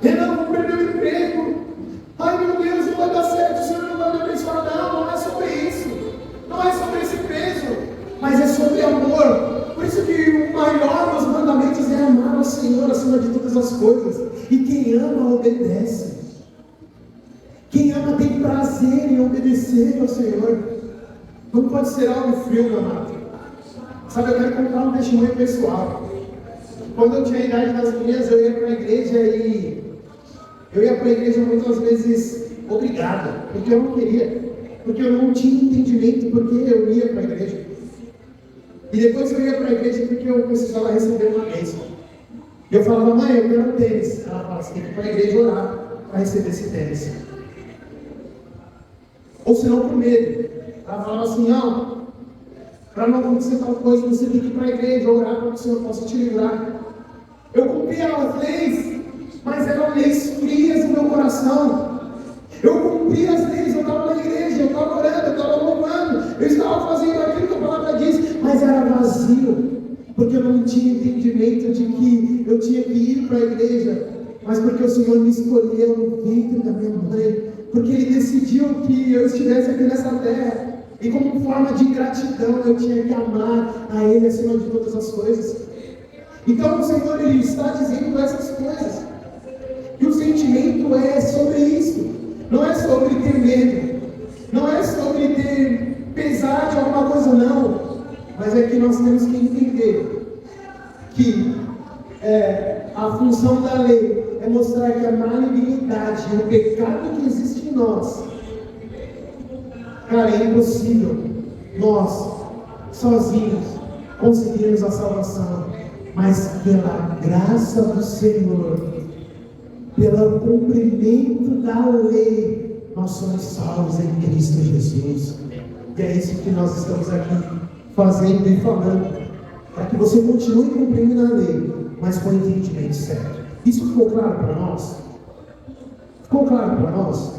Renan, vou perder o emprego. Ai, meu Deus, não vai dar certo, o Senhor não vai me abençoar. Não, não é sobre isso. Não é sobre esse peso, mas é sobre amor. Por isso que o maior dos mandamentos é amar ao Senhor acima de todas as coisas. E quem ama, obedece. Quem ama tem prazer em obedecer ao Senhor. Não pode ser algo frio, meu amado. Sabe, eu quero contar um testemunho pessoal. Quando eu tinha a idade das meninas, eu ia para a igreja e... Eu ia para a igreja muitas vezes obrigado, porque eu não queria. Porque eu não tinha entendimento porque eu ia para a igreja. E depois eu ia para a igreja porque eu precisava receber uma bênção. E eu falava, mãe, eu quero um tênis. Ela falava, você tem que ir para a igreja orar para receber esse tênis. Ou senão por medo. Ela falava assim, ó, para não acontecer tal coisa, você tem que ir para a igreja orar para que o Senhor possa te livrar. Eu cumpria as leis, mas eram leis frias no meu coração. Eu cumpria as leis, eu estava na igreja, eu estava orando, eu estava louvando, eu estava fazendo aquilo que a palavra diz, mas era vazio, porque eu não tinha entendimento de que eu tinha que ir para a igreja, mas porque o Senhor me escolheu no ventre da minha mãe, porque Ele decidiu que eu estivesse aqui nessa terra, e como forma de gratidão eu tinha que amar a Ele acima de todas as coisas. Então o Senhor, Ele está dizendo essas coisas, e o sentimento é sobre isso. Não é sobre ter medo, não é sobre ter pesar de alguma coisa, não. Mas é que nós temos que entender que a função da lei é mostrar que a malignidade, o pecado que existe em nós, cara, é impossível nós, sozinhos, conseguirmos a salvação. Mas pela graça do Senhor, pelo cumprimento da lei, nós somos salvos em Cristo Jesus. E é isso que nós estamos aqui fazendo e falando, para que você continue cumprindo a lei, mas com o entendimento certo. Isso ficou claro para nós? Ficou claro para nós?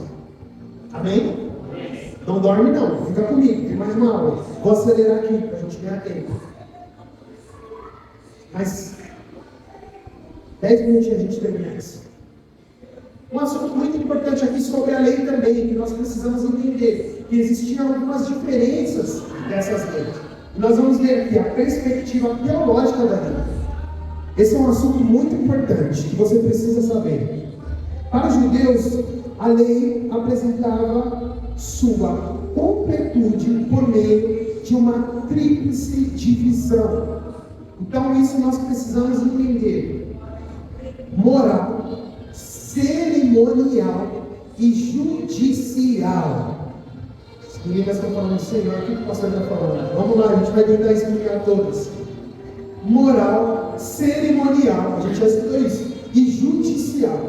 Amém? Não dorme não, fica comigo, tem mais uma aula. Vou acelerar aqui para a gente ganhar tempo. Mas 10 minutinhos a gente termina isso. Um assunto muito importante aqui sobre a lei também, que nós precisamos entender, que existiam algumas diferenças dessas leis. E nós vamos ver aqui a perspectiva teológica da lei. Esse é um assunto muito importante, que você precisa saber. Para os judeus, a lei apresentava sua completude por meio de uma tríplice divisão. Então isso nós precisamos entender: moral, cerimonial e judicial. As meninas estão falando, Senhor, o que o pastor está falando? Vamos lá, a gente vai tentar explicar todas. Moral, cerimonial, a gente já estudou isso, e judicial.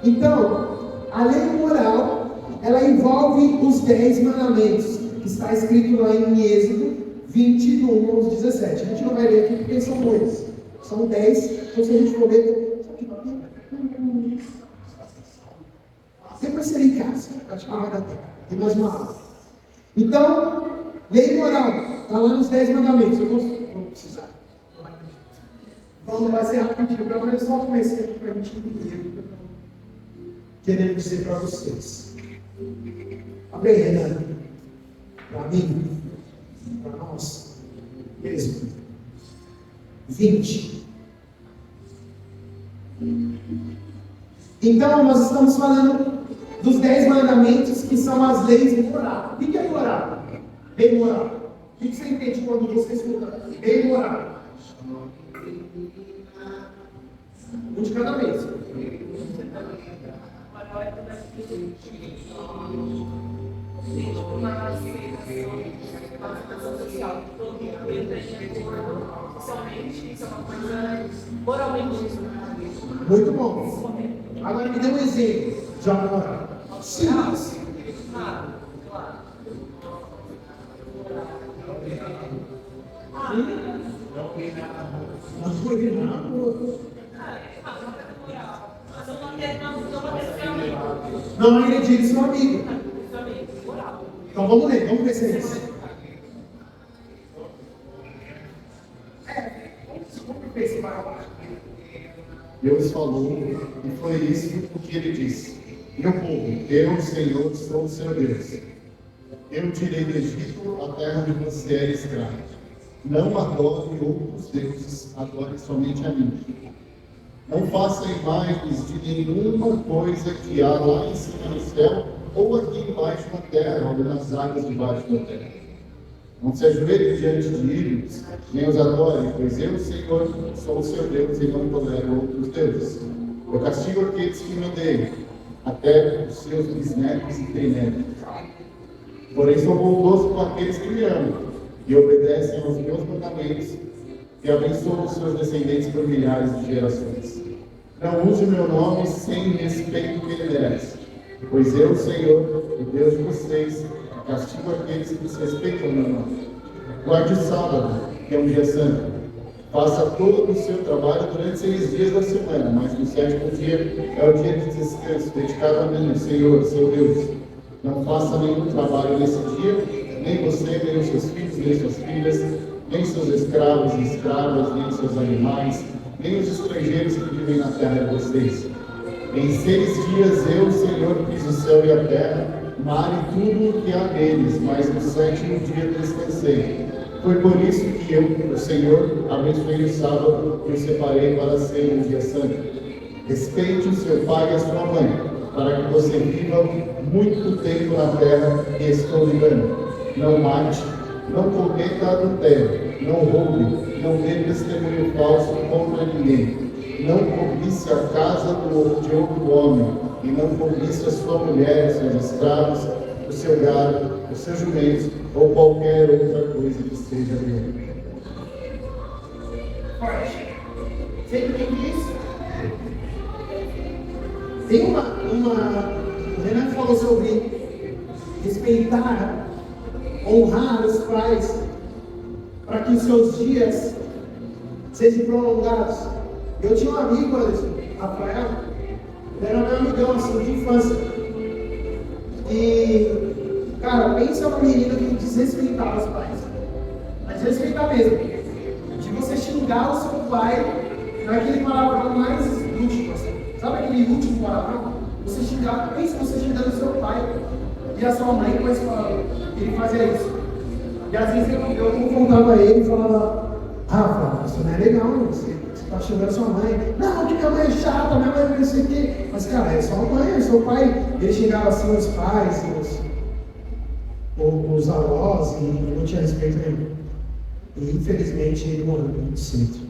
Então, a lei moral, ela envolve os 10 mandamentos, que está escrito lá em Êxodo 20, do 1 ao 17. A gente não vai ler aqui porque são muitos. São 10, então se a gente for ler, depois será em casa, acho que não vai dar tempo, tem mais uma aula. Então, lei moral, está lá nos 10 mandamentos, eu vou precisar. Então vai ser rapidinho, pelo menos só comecei aqui para a gente entender o que eu estou querendo dizer para vocês. Abre aí, Renan, para mim, para nós, Êxodo 20. Então, nós estamos falando dos 10 mandamentos, que são as leis morais. O que é moral? Lei moral. O que você entende quando você escuta lei moral? Um de cada vez. Muito bom. Agora me dê um exemplo de uma moral. Simples. Não agrediu seu amigo. Então vamos ver se é isso. Deus falou, e foi isso o que ele disse: meu povo, eu, Senhor, sou o seu Deus. Eu tirei do Egito a terra onde você era escravo. Não adore outros deuses, adore somente a mim. Não faça imagens de nenhuma coisa que há lá em cima no céu, ou aqui embaixo na terra, ou nas águas debaixo da terra. Não se ajoelhe diante de ídolos, nem os adore, pois eu, Senhor, sou o seu Deus e não tolero outros deuses. Eu castigo aqueles que me odeiam, até os seus bisnetos e trinetos. Porém sou bondoso com aqueles que me amam e obedecem aos meus mandamentos, e abençoo os seus descendentes por milhares de gerações. Não use o meu nome sem respeito que ele merece, pois eu, Senhor, o Deus de vocês, castigo aqueles que desrespeitam o meu nome. Guarde o sábado, que é um dia santo. Faça todo o seu trabalho durante 6 dias da semana, mas no 7º dia é o dia de descanso, dedicado a mim, Senhor, seu Deus. Não faça nenhum trabalho nesse dia, nem você, nem os seus filhos, nem suas filhas, nem seus escravos e escravas, nem seus animais, nem os estrangeiros que vivem na terra de vocês. Em 6 dias eu, Senhor, fiz o céu e a terra, o mar e tudo o que há neles, mas no 7º dia descansei. Foi por isso que eu, o Senhor, abençoei o sábado e o separei para ser um dia santo. Respeite o seu pai e a sua mãe, para que você viva muito tempo na terra que estou lhe dando. Não mate, não cometa adultério, não roube, não dê testemunho falso contra ninguém. Não cobice a casa de outro homem, e não cobice a sua mulher, os seus escravos, o seu gado, os seus jumentos, ou qualquer outra coisa que seja dele. Forte. Você entende isso? Tem o Renan falou sobre respeitar, honrar os pais, para que os seus dias sejam prolongados. Eu tinha um amigo, Rafael, ele era meu amigão assim, de infância. E, cara, pensa num menino que desrespeitava os pais. Mas respeitar mesmo. De você xingar o seu pai naquele palavrão mais último, assim. Sabe aquele último palavrão? Você xingar, pensa você xingando o seu pai e a sua mãe com esse palavrão. Ele fazia isso. E às vezes eu confrontava ele e falava: Rafa, isso não é legal, você está xingando sua mãe. Não, que minha mãe é chata, minha mãe não sei o quê. Mas cara, é sua mãe, é seu pai. Ele xingava assim os pais, os avós, e não tinha respeito nenhum. E infelizmente ele morreu muito cedo.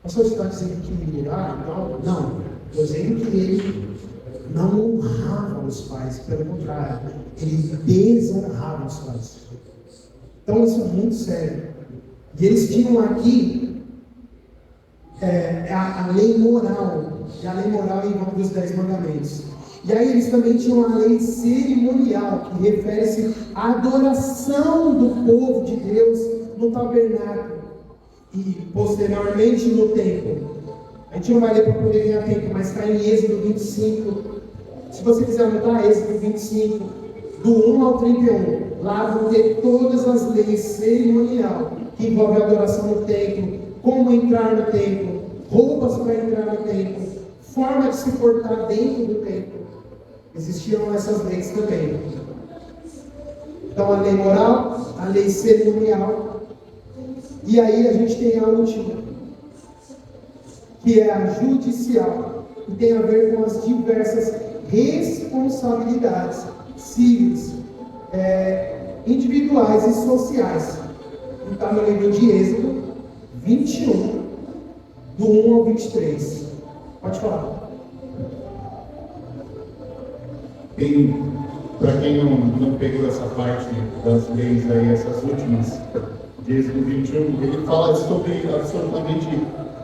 Pastor, você está dizendo que ele então? Não, estou dizendo que ele não honrava os pais, pelo contrário, ele desonrava os pais. Então isso é muito sério. E eles tinham aqui a lei moral, e a lei moral envolve os 10 mandamentos. E aí eles também tinham a lei cerimonial, que refere-se à adoração do povo de Deus no tabernáculo e posteriormente no templo. A gente não vai ler para poder ganhar tempo, mas está em Êxodo 25. Se você quiser anotar, Êxodo 25, do 1 ao 31. Lá vão ter todas as leis cerimonial, que envolvem a adoração no templo, como entrar no templo, roupas para entrar no templo, forma de se portar dentro do templo. Existiam essas leis também. Então a lei moral, a lei cerimonial, e aí a gente tem a última, que é a judicial, que tem a ver com as diversas responsabilidades cíveis, individuais e sociais. Está no livro de Êxodo 21, do 1 ao 23. Pode falar. Para quem não pegou essa parte das leis aí, essas últimas, de Êxodo 21, ele fala sobre absolutamente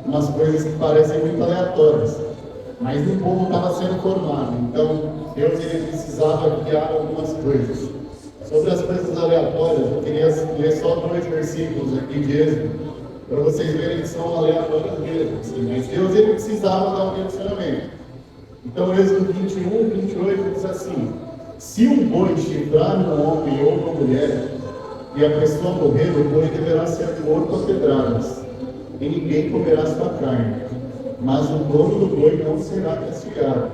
umas coisas que parecem muito aleatórias, mas o povo estava sendo formado, então Deus ele precisava guiar algumas coisas. Sobre as coisas aleatórias, eu queria ler só 2 versículos aqui de Êxodo, para vocês verem que são aleatórias mesmo, assim, mas Deus ele precisava dar um direcionamento. Então, Êxodo 21, 28 diz assim: se um boi chifrar um homem ou uma mulher, e a pessoa morrer, o boi deverá ser morto a pedradas, e ninguém comerá sua carne, mas o dono do boi não será castigado.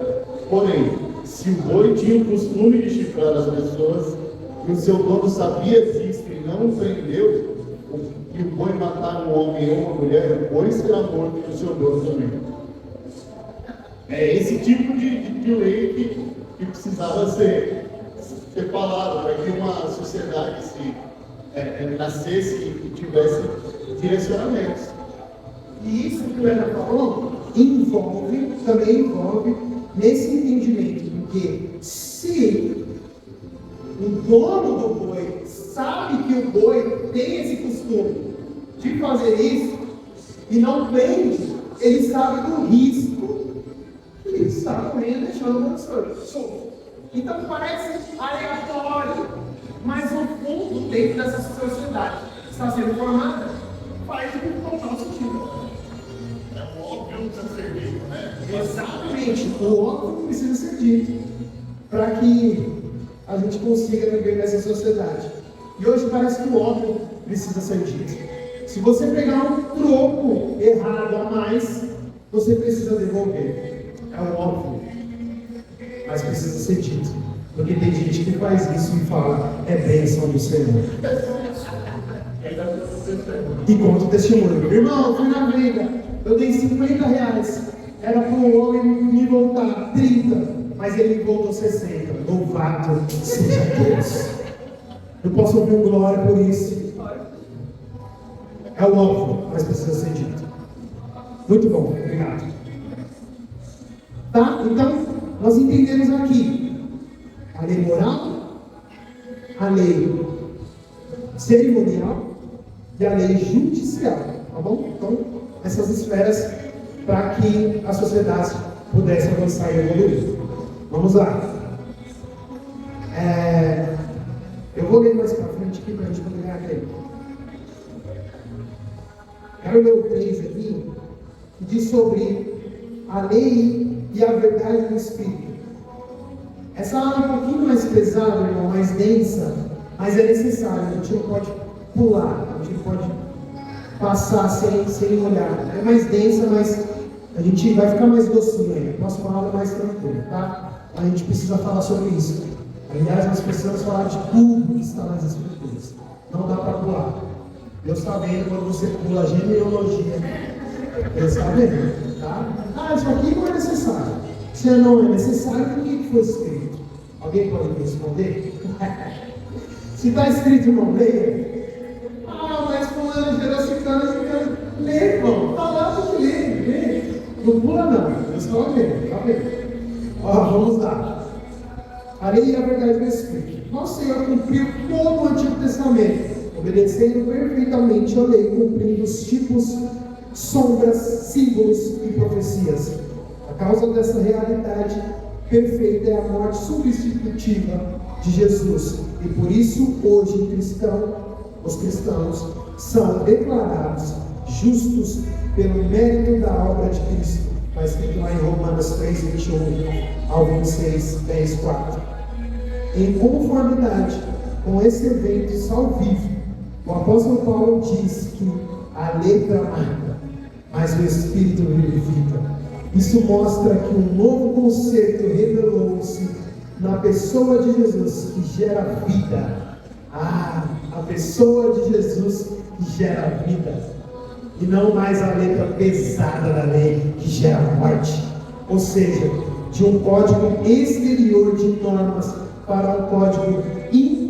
Porém, se o boi tinha o costume de chifrar as pessoas, e o seu dono sabia disso e não o prendeu, e o boi matar um homem ou uma mulher, o boi será morto e o seu dono também. É esse tipo de lei que precisava ser falado para que uma sociedade nascesse e tivesse direcionamentos. E isso que o Ana falou também envolve nesse entendimento, porque se o dono do boi sabe que o boi tem esse costume de fazer isso e não prende, ele sabe do risco que ele está correndo, deixando o solto. Então parece aleatório, mas o fundo dentro dessa sociedade que está sendo formada faz total sentido. É o óbvio que precisa ser dito, né? Exatamente, o óbvio precisa ser dito para que a gente consiga viver nessa sociedade. E hoje parece que o óbvio precisa ser dito. Se você pegar um troco errado a mais, você precisa devolver. É o óbvio, mas precisa ser dito. Porque tem gente que faz isso e fala, é bênção do Senhor. E conta o testemunho. Irmão, eu fui na venda, eu dei R$50. Era para o homem me voltar 30, mas ele me voltou 60. Louvado seja Deus. Eu posso ouvir um glória por isso. É o óbvio, mas precisa ser dito. Muito bom, obrigado. Tá? Então, nós entendemos aqui a lei moral, a lei cerimonial e a lei judicial. Tá bom? Então, essas esferas para que a sociedade pudesse avançar e evoluir. Vamos lá. Eu vou ler mais para frente aqui para a gente poder ganhar tempo. Quero ler o 3 aqui, que diz sobre a lei e a verdade do Espírito. Essa aula é um pouquinho mais pesada, irmão, mais densa, mas é necessária. A gente não pode pular, a gente não pode passar sem olhar. É mais densa, mas a gente vai ficar mais docinho aí. A próxima aula é mais tranquila, tá? A gente precisa falar sobre isso. Aliás, nós precisamos falar de tudo que está nas Escrituras. Não dá para pular. Deus está vendo quando você pula a genealogia. Deus está vendo, tá? Isso aqui não é necessário. Se não é necessário, por que foi escrito? Alguém pode me responder? Se está escrito, não leia. Mas fulano gerou ciclano, lê, irmão. Está lá para lê. Não pula não. Deus está vendo, tá vendo? Vamos lá. A lei e a verdade do Espírito. Nosso Senhor cumpriu todo o Antigo Testamento, obedecendo perfeitamente a lei, cumprindo os tipos, sombras, símbolos e profecias. A causa dessa realidade perfeita é a morte substitutiva de Jesus. E por isso, hoje, os cristãos são declarados justos pelo mérito da obra de Cristo. Está escrito lá em Romanos 3, 21 ao 26, 10, 4. Em conformidade com esse evento salvífico, o apóstolo Paulo diz que a letra mata, mas o Espírito vivifica. Isso mostra que um novo conceito revelou-se na pessoa de Jesus, que gera vida. A pessoa de Jesus que gera vida. e não mais a letra pesada da lei que gera morte. Ou seja, de um código exterior de normas para um código interior.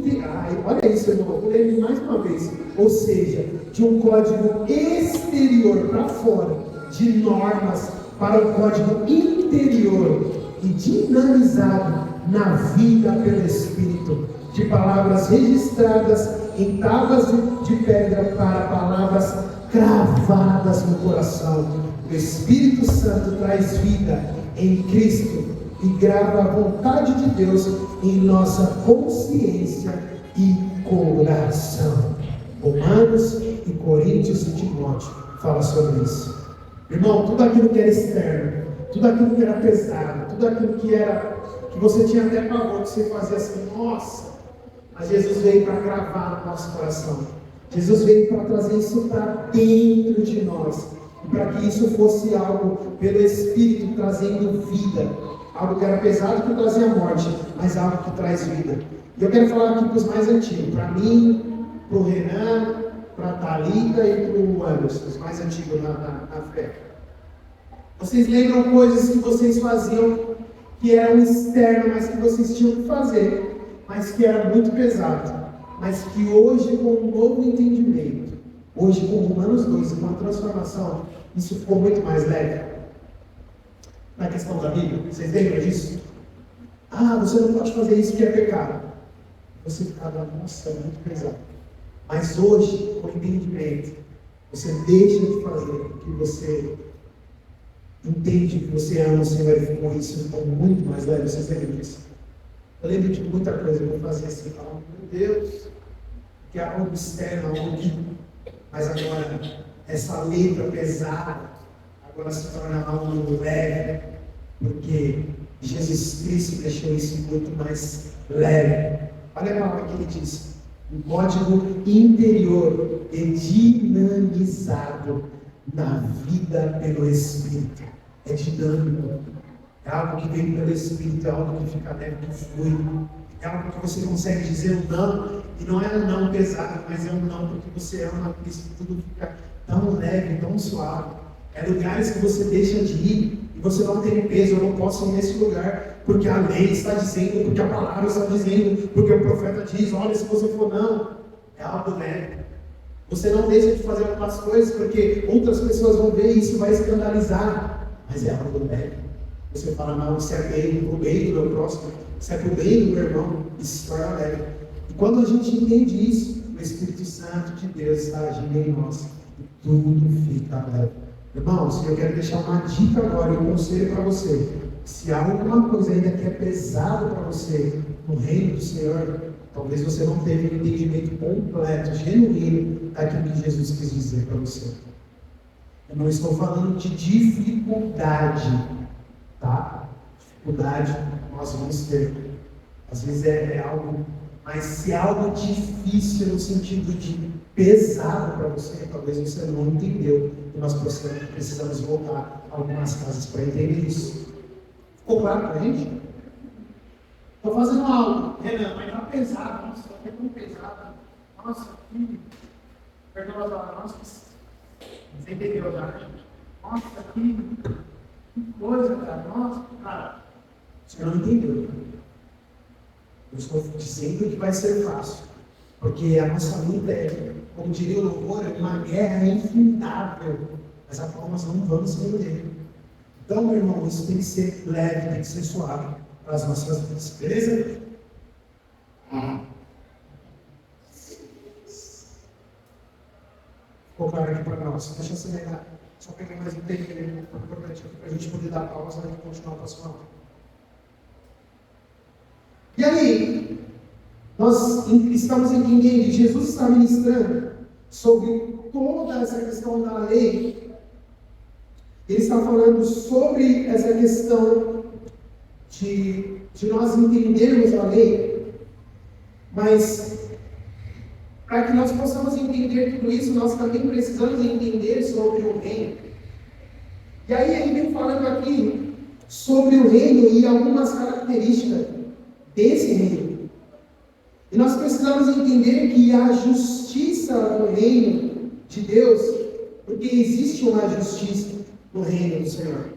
Olha isso, irmão, vou ler mais uma vez. Ou seja, de um código exterior para fora de normas para um código interior e dinamizado na vida pelo Espírito, de palavras registradas em tábuas de pedra para palavras cravadas no coração. O Espírito Santo traz vida em Cristo e grava a vontade de Deus em nossa consciência e coração. Romanos e Coríntios e Timóteo fala sobre isso. Irmão, tudo aquilo que era externo, tudo aquilo que era pesado, tudo aquilo que você tinha até pavor, que você fazia assim, nossa, mas Jesus veio para gravar no nosso coração. Jesus veio para trazer isso para dentro de nós, e para que isso fosse algo pelo Espírito trazendo vida, algo que era pesado que trazia morte, mas algo que traz vida. E eu quero falar aqui para os mais antigos, para mim, para o Renan, para a Thalita e para o Anderson, os mais antigos na fé. Vocês lembram coisas que vocês faziam que eram externas, mas que vocês tinham que fazer, mas que era muito pesado, mas que hoje, com um novo entendimento, hoje com Romanos 2, com a transformação, isso ficou muito mais leve. Na questão da Bíblia, vocês lembram disso? Ah, você não pode fazer isso que é pecado. Você ficava, nossa, é muito pesado. Mas hoje, com o entendimento, você deixa de fazer porque você entende que você ama o Senhor e com isso ficou muito mais leve. Vocês lembram disso? Eu lembro de muita coisa que eu fazia assim, falava, meu Deus, que é algo externo, algo que... Mas agora, essa letra pesada, agora se torna algo leve, porque Jesus Cristo deixou isso muito mais leve. Olha a palavra que ele diz, um código interior e dinamizado na vida pelo Espírito. É dinâmico, é algo que vem pelo Espírito, é algo que fica leve, que flui, é algo que você consegue dizer um não, e não é um não pesado, mas é um não porque você ama Cristo, tudo fica tão leve, tão suave. É lugares que você deixa de ir e você não tem peso, eu não posso ir nesse lugar, porque a lei está dizendo, porque a palavra está dizendo, porque o profeta diz, olha, se você for não, é algo leve. Você não deixa de fazer algumas coisas, porque outras pessoas vão ver e isso vai escandalizar, mas é algo leve. Você fala, não, isso é bem, pro bem do meu próximo, isso é pro bem do meu irmão, isso se torna leve. E quando a gente entende isso, o Espírito Santo de Deus está agindo em nós, e tudo fica leve. Irmãos, eu quero deixar uma dica agora, um conselho para você. Se há alguma coisa ainda que é pesado para você no reino do Senhor, talvez você não teve um entendimento completo, genuíno, daquilo que Jesus quis dizer para você. Eu não estou falando de dificuldade, tá? Dificuldade nós vamos ter. Às vezes é algo, mas se é algo difícil no sentido de pesado para você, talvez você não entendeu. E nós precisamos voltar a algumas casas para entender isso. Ficou claro para a gente? Estou fazendo algo, Renan, mas está pesado, nossa, está tão pesado. Nossa, perdão a palavra, nossa, você entendeu já? Nossa, que coisa, cara, nossa, cara. Você não entendeu. Eu estou dizendo que vai ser fácil, porque a nossa luta é, como diria o louvor, uma guerra infindável, mas a qual nós não vamos render. Então, meu irmão, isso tem que ser leve, tem que ser suave para as nossas vidas, beleza? Ficou claro aqui para nós. Deixa eu acelerar, só pegar mais um tempinho importante aqui para a gente poder dar pausa e continuar a próxima aula. E aí, nós estamos entendendo que Jesus está ministrando sobre toda essa questão da lei. Ele está falando sobre essa questão de nós entendermos a lei, mas para que nós possamos entender tudo isso, nós também precisamos entender sobre o reino. E aí ele vem falando aqui sobre o reino e algumas características desse reino. E nós precisamos entender que a justiça do reino de Deus Porque existe uma justiça no reino do Senhor.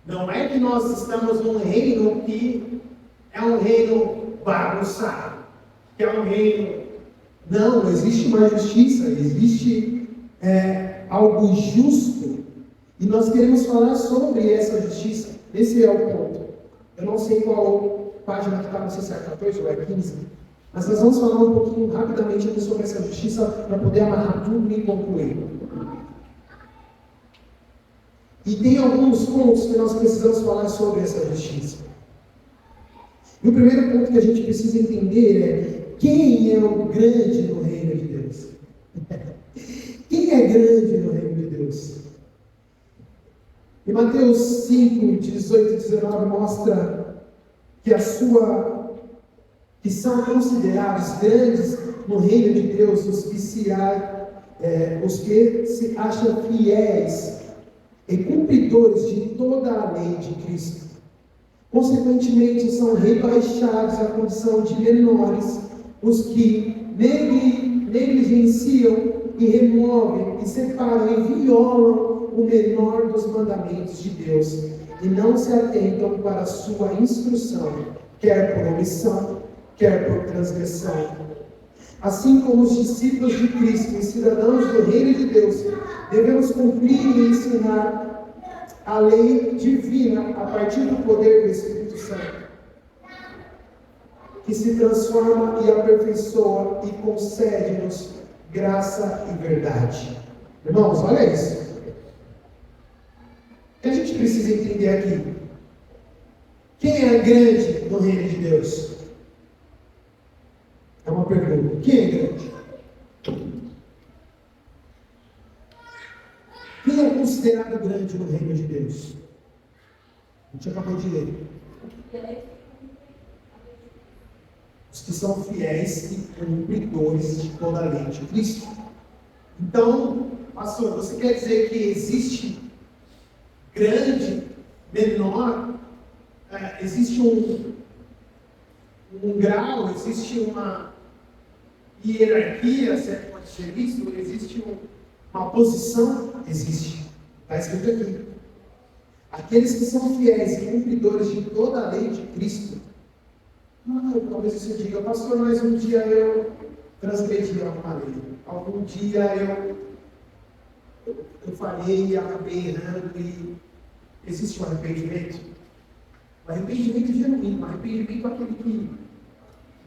Não é que nós estamos num reino que é um reino bagunçado, que é um reino... Não, existe uma justiça, existe algo justo. E nós queremos falar sobre essa justiça. Esse é o ponto. Eu não sei qual página que está, não sei se é 14 ou é 15. Mas nós vamos falar um pouquinho rapidamente aqui sobre essa justiça para poder amarrar tudo e concluir. E tem alguns pontos que nós precisamos falar sobre essa justiça. E o primeiro ponto que a gente precisa entender é: quem é o grande no reino de Deus? Quem é grande no reino de Deus? E Mateus 5, 18 e 19 mostra que são considerados grandes no reino de Deus os que se acham fiéis e cumpridores de toda a lei de Cristo. Consequentemente, são rebaixados à condição de menores os que negligenciam e removem, e separam e violam o menor dos mandamentos de Deus, e não se atentam para a sua instrução, quer por omissão, quer por transgressão. Assim como os discípulos de Cristo e cidadãos do reino de Deus, devemos cumprir e ensinar a lei divina a partir do poder do Espírito Santo, que se transforma e aperfeiçoa e concede-nos graça e verdade. Irmãos, olha isso. O que a gente precisa entender aqui? Quem é grande no reino de Deus? É uma pergunta. Quem é grande? Quem é considerado grande no reino de Deus? A gente acabou de ler. Os que são fiéis e cumpridores de toda a lei de Cristo. Então, pastor, você quer dizer que existe grande, menor, existe um grau, existe uma hierarquia, se é que pode ser isso, existe uma posição? Existe. Está escrito aqui. Aqueles que são fiéis e cumpridores de toda a lei de Cristo. Talvez você diga: pastor, mas um dia eu transgredi alguma lei. Algum dia eu falhei e acabei errando. E existe um arrependimento? Um arrependimento genuíno, um arrependimento aquele que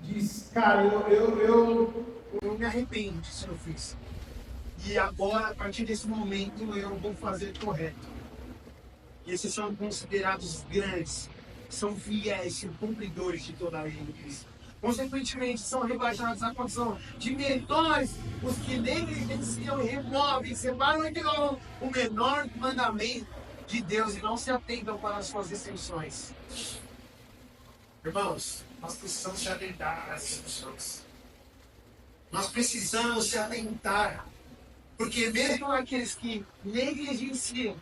diz: cara, eu me arrependo disso que eu fiz. E agora, a partir desse momento, eu vou fazer correto. E esses são considerados grandes, são fiéis, são cumpridores de toda a lei de Cristo. Consequentemente, são rebaixados à condição de menores, os que negligenciam, removem, separam e violam o menor mandamento de Deus e não se atentam para as suas extensões. Irmãos, nós precisamos se atentar às extensões. Nós precisamos se atentar, porque mesmo aqueles que negligenciam,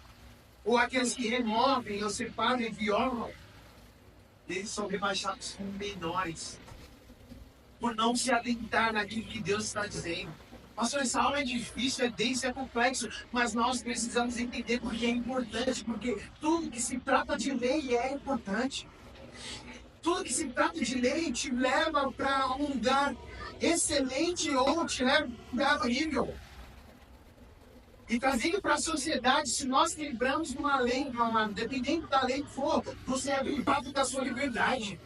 ou aqueles que removem, ou separam e violam, eles são rebaixados como menores, por não se atentar naquilo que Deus está dizendo. Pastor, essa aula é difícil, é denso, é complexo, mas nós precisamos entender porque é importante, porque tudo que se trata de lei é importante. Tudo que se trata de lei te leva para um lugar excelente ou te leva para um lugar horrível. E trazendo para a sociedade, se nós lembramos de uma lei, dependendo da lei que for, você é privado da sua liberdade.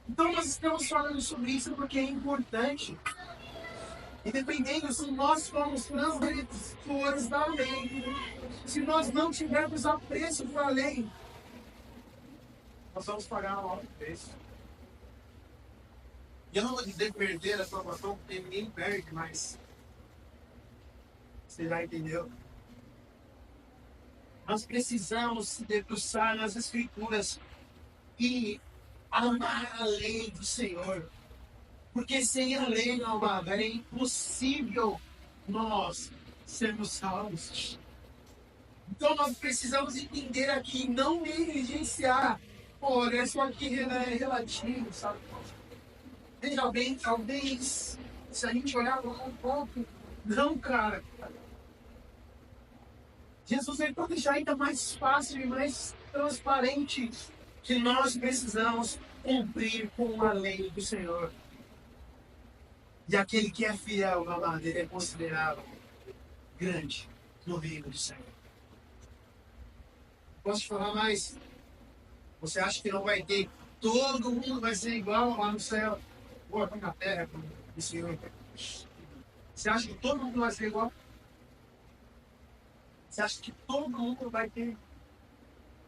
Então nós estamos falando sobre isso porque é importante. Independente se nós formos transgressores da lei, se nós não tivermos apreço pela lei, nós vamos pagar um alto preço. E eu não vou dizer perder a salvação, porque ninguém perde, mas você já entendeu? Nós precisamos se debruçar nas Escrituras e amar a lei do Senhor. Porque sem a lei, meu amado, é impossível nós sermos salvos. Então nós precisamos entender aqui, não negligenciar. Olha, isso aqui é relativo, sabe? Veja bem, talvez, se a gente olhar um pouco Não, cara. Jesus veio para deixar ainda mais fácil e mais transparente que nós precisamos cumprir com a lei do Senhor. E aquele que é fiel, meu amado, ele é considerado grande no reino do Senhor. Posso te falar mais? Você acha que não vai ter, todo mundo vai ser igual lá no céu, ou aqui na terra, como o Senhor? Você acha que todo mundo vai ser igual? Você acha que todo mundo vai ter?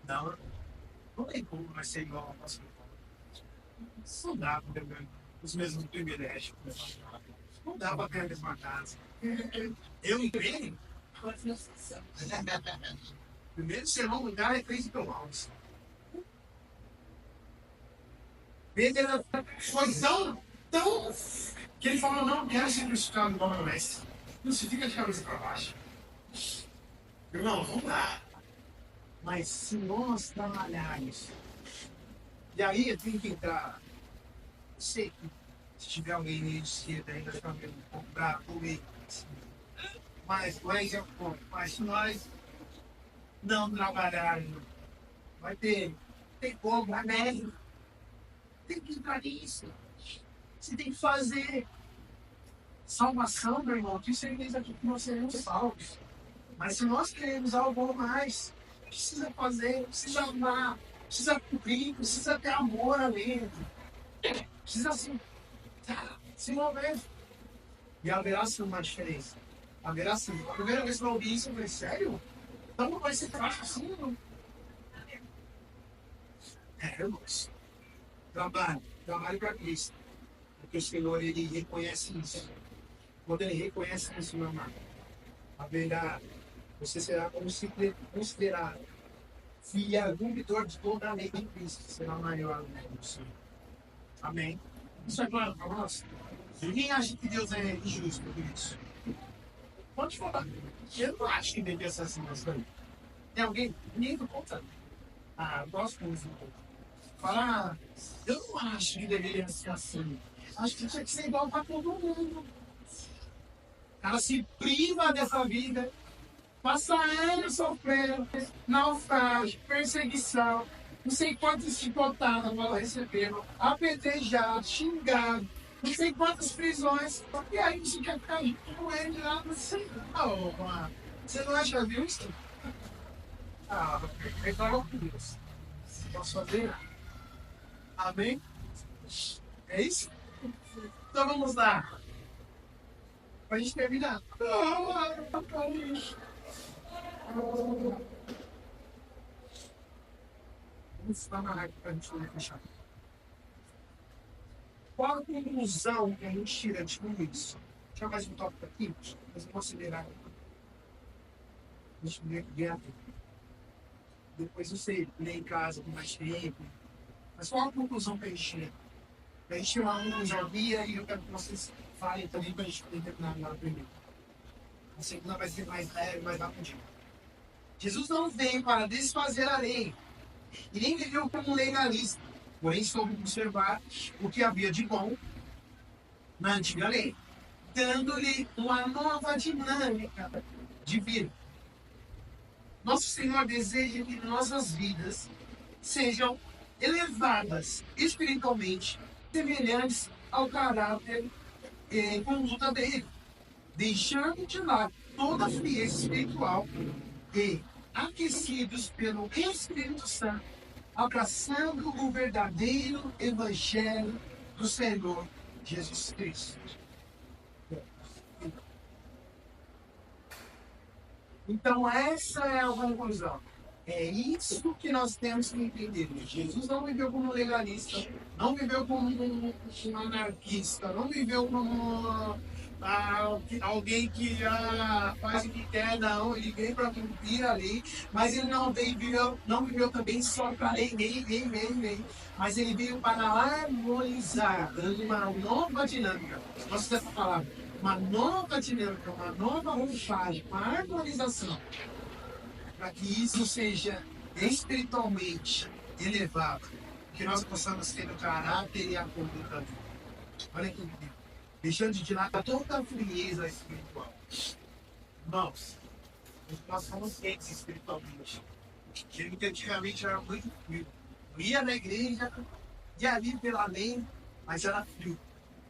Não, não tem como vai ser igual ao nosso irmão. Não dá para ter os mesmos privilégios. Não dá para ter a mesma casa. Eu emprego? Primeiro sermão do lugar é feito pelo alto. Pedro foi tão que ele falou: não quero ser crucificado igual ao mestre. Não se fica de cabeça para baixo. Irmão, vamos lá. Mas se nós trabalharmos, e aí eu tenho que entrar. Eu sei que se tiver alguém meio de esquerda ainda também comprar comer. Mas eu compro. Mas se nós não trabalharmos, vai ter. Tem como, né? Tem que entrar nisso. Você tem que fazer. Salvação, meu irmão, que certeza que nós seremos salvos. Mas se nós queremos algo mais, precisa fazer, precisa amar, precisa cumprir, precisa ter amor ali. Precisa se mover. E haverá sim uma diferença. Haverá sim. A primeira vez que eu ouvi isso, eu falei: sério? Então não vai ser fácil assim, não? Irmãos. Trabalho para Cristo. Porque o Senhor, ele reconhece isso. Quando ele reconhece isso, meu amado, haverá, você será considerado fiel, cumpridor de toda a lei de Cristo, será maior no Senhor. Amém? Isso é claro para nós. Ninguém acha que Deus é injusto por isso. Pode falar. Eu não acho que deveria ser assim, mas não. Tem alguém? Ninguém do conta. Eu gosto muito do conta. Falar, eu não acho que deveria ser assim. Acho que tinha que ser igual para todo mundo. O cara se priva dessa vida, passa anos sofrendo, naufrágio, perseguição, não sei quantas chicotadas ela recebendo, apedrejado, xingado, não sei quantas prisões, e aí você quer ficar com ele lá no céu. Mano, você não acha justo? Reclama com Deus. Posso fazer nada. Amém? É isso? Então vamos lá. Pra gente terminar. Vamos dar uma rádio pra gente poder fechar. Qual a conclusão que a gente tira de tudo isso? Deixa eu mais um tópico aqui, mas considerar. A gente ganha tempo. Depois eu sei, ler em casa com mais tempo. Mas qual a conclusão que a gente tira? A gente tem uma conclusão aqui e aí eu quero que vocês falem também para a gente poder terminar na primeira. A segunda vai ser mais leve, mais rapidinho. Jesus não veio para desfazer a lei e nem viveu como um legalista, porém soube observar o que havia de bom na antiga lei, dando-lhe uma nova dinâmica de vida. Nosso Senhor deseja que nossas vidas sejam elevadas espiritualmente, semelhantes ao caráter e conduta dele, deixando de lado toda a frieza espiritual e aquecidos pelo Espírito Santo, abraçando o verdadeiro Evangelho do Senhor Jesus Cristo. Então essa é a conclusão. É isso que nós temos que entender. Jesus não viveu como legalista, não viveu como um anarquista, não viveu como alguém que faz o que quer, não. Ele veio para cumprir a lei, mas ele não viveu também só para lei, mas ele veio para harmonizar, dando uma nova dinâmica. Gosto dessa palavra. Uma nova dinâmica, uma nova roupagem, uma harmonização. Para que isso seja espiritualmente elevado, que nós possamos ter o caráter e a conduta. Olha que lindo. deixando de lado toda a frieza espiritual. Irmãos, nós somos quentes espiritualmente. Ele que antigamente era muito frio. Eu ia na igreja, ia ali pela lei, mas era frio.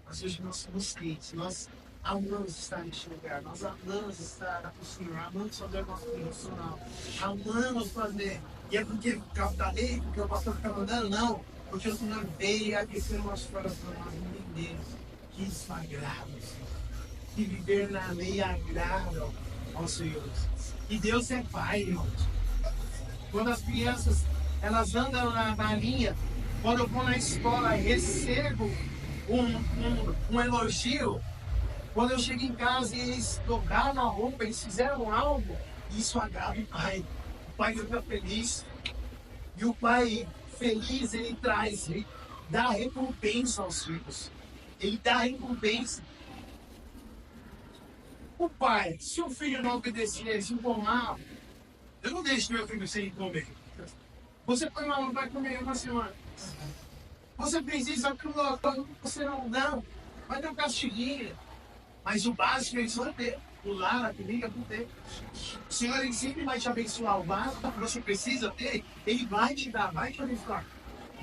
Mas hoje nós somos quentes, nós amamos estar neste lugar, nós amamos estar com o Senhor, amamos fazer o nosso devocional, amamos fazer. E é porque por causa da lei, porque o pastor fica mandando, não. Porque o Senhor veio aquecer o nosso coração, nós entendemos que isso agrada ao Senhor. Que viver na lei agrada ao Senhor. E Deus é Pai, irmãos. Quando as crianças elas andam na linha, quando eu vou na escola e recebo um elogio, quando eu chego em casa e eles tocaram a roupa, eles fizeram algo, isso agrada o Pai. O Pai fica feliz. E o Pai feliz, ele traz, ele dá recompensa aos filhos. Ele dá recompensa. O pai, se o filho não obedecer, se informar, eu não deixo meu filho sem comer. Você põe uma vai comer uma semana. Você fez isso, aquilo, você não, vai ter um castiguinho. Mas o básico eles vão ter. O lar, a comida, vão ter. O Senhor ele sempre vai te abençoar. O básico que você precisa ter, ele vai te dar, vai te abençoar.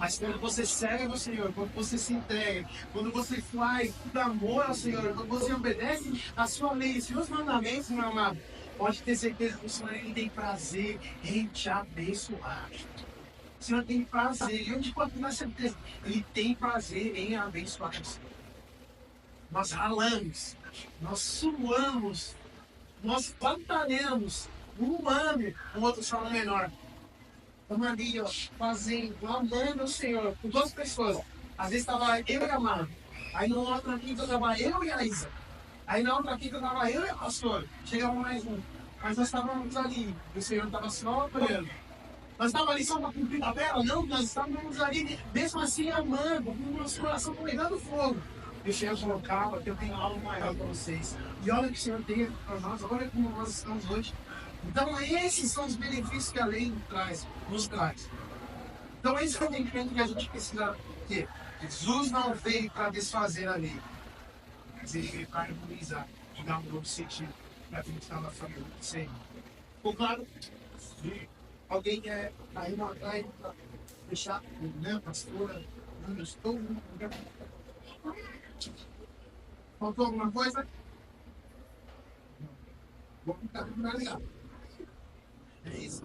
Mas quando você serve ao Senhor, quando você se entrega, quando você faz por amor ao Senhor, quando você obedece a sua lei, os seus mandamentos, meu amado, pode ter certeza que o Senhor ele tem prazer em te abençoar. O Senhor tem prazer, eu te conto na certeza, ele tem prazer em abençoar você. Nós ralamos, nós suamos, nós batalhamos, um ano, um outro salão menor. Estamos ali, ó, fazendo, amando o Senhor, com duas pessoas. Às vezes estava eu e a Mara. Aí na outra quinta estava eu e a Isa. Aí na outra quinta estava eu e a pastora. Chegava mais um. Mas nós estávamos ali, o Senhor estava só olhando. Nós estávamos ali só para cumprir tabela? Não, nós estávamos ali, mesmo assim, amando, com o nosso coração pegando fogo. Eu chego e falo, calma, que eu tenho algo maior para vocês. E olha o que o Senhor tem para nós, olha como nós estamos hoje. Então, esses são os benefícios que a lei nos traz. Então, esse é o entendimento que a gente precisa ter. Jesus não veio para desfazer a lei, mas ele veio para harmonizar, de dar um novo sentido para aquilo que estava falando. Ficou claro? Sim. Alguém quer cair uma atrás para fechar? Né, pastora? Eu estou. Faltou alguma coisa? Vou ficar tudo ligado. É isso.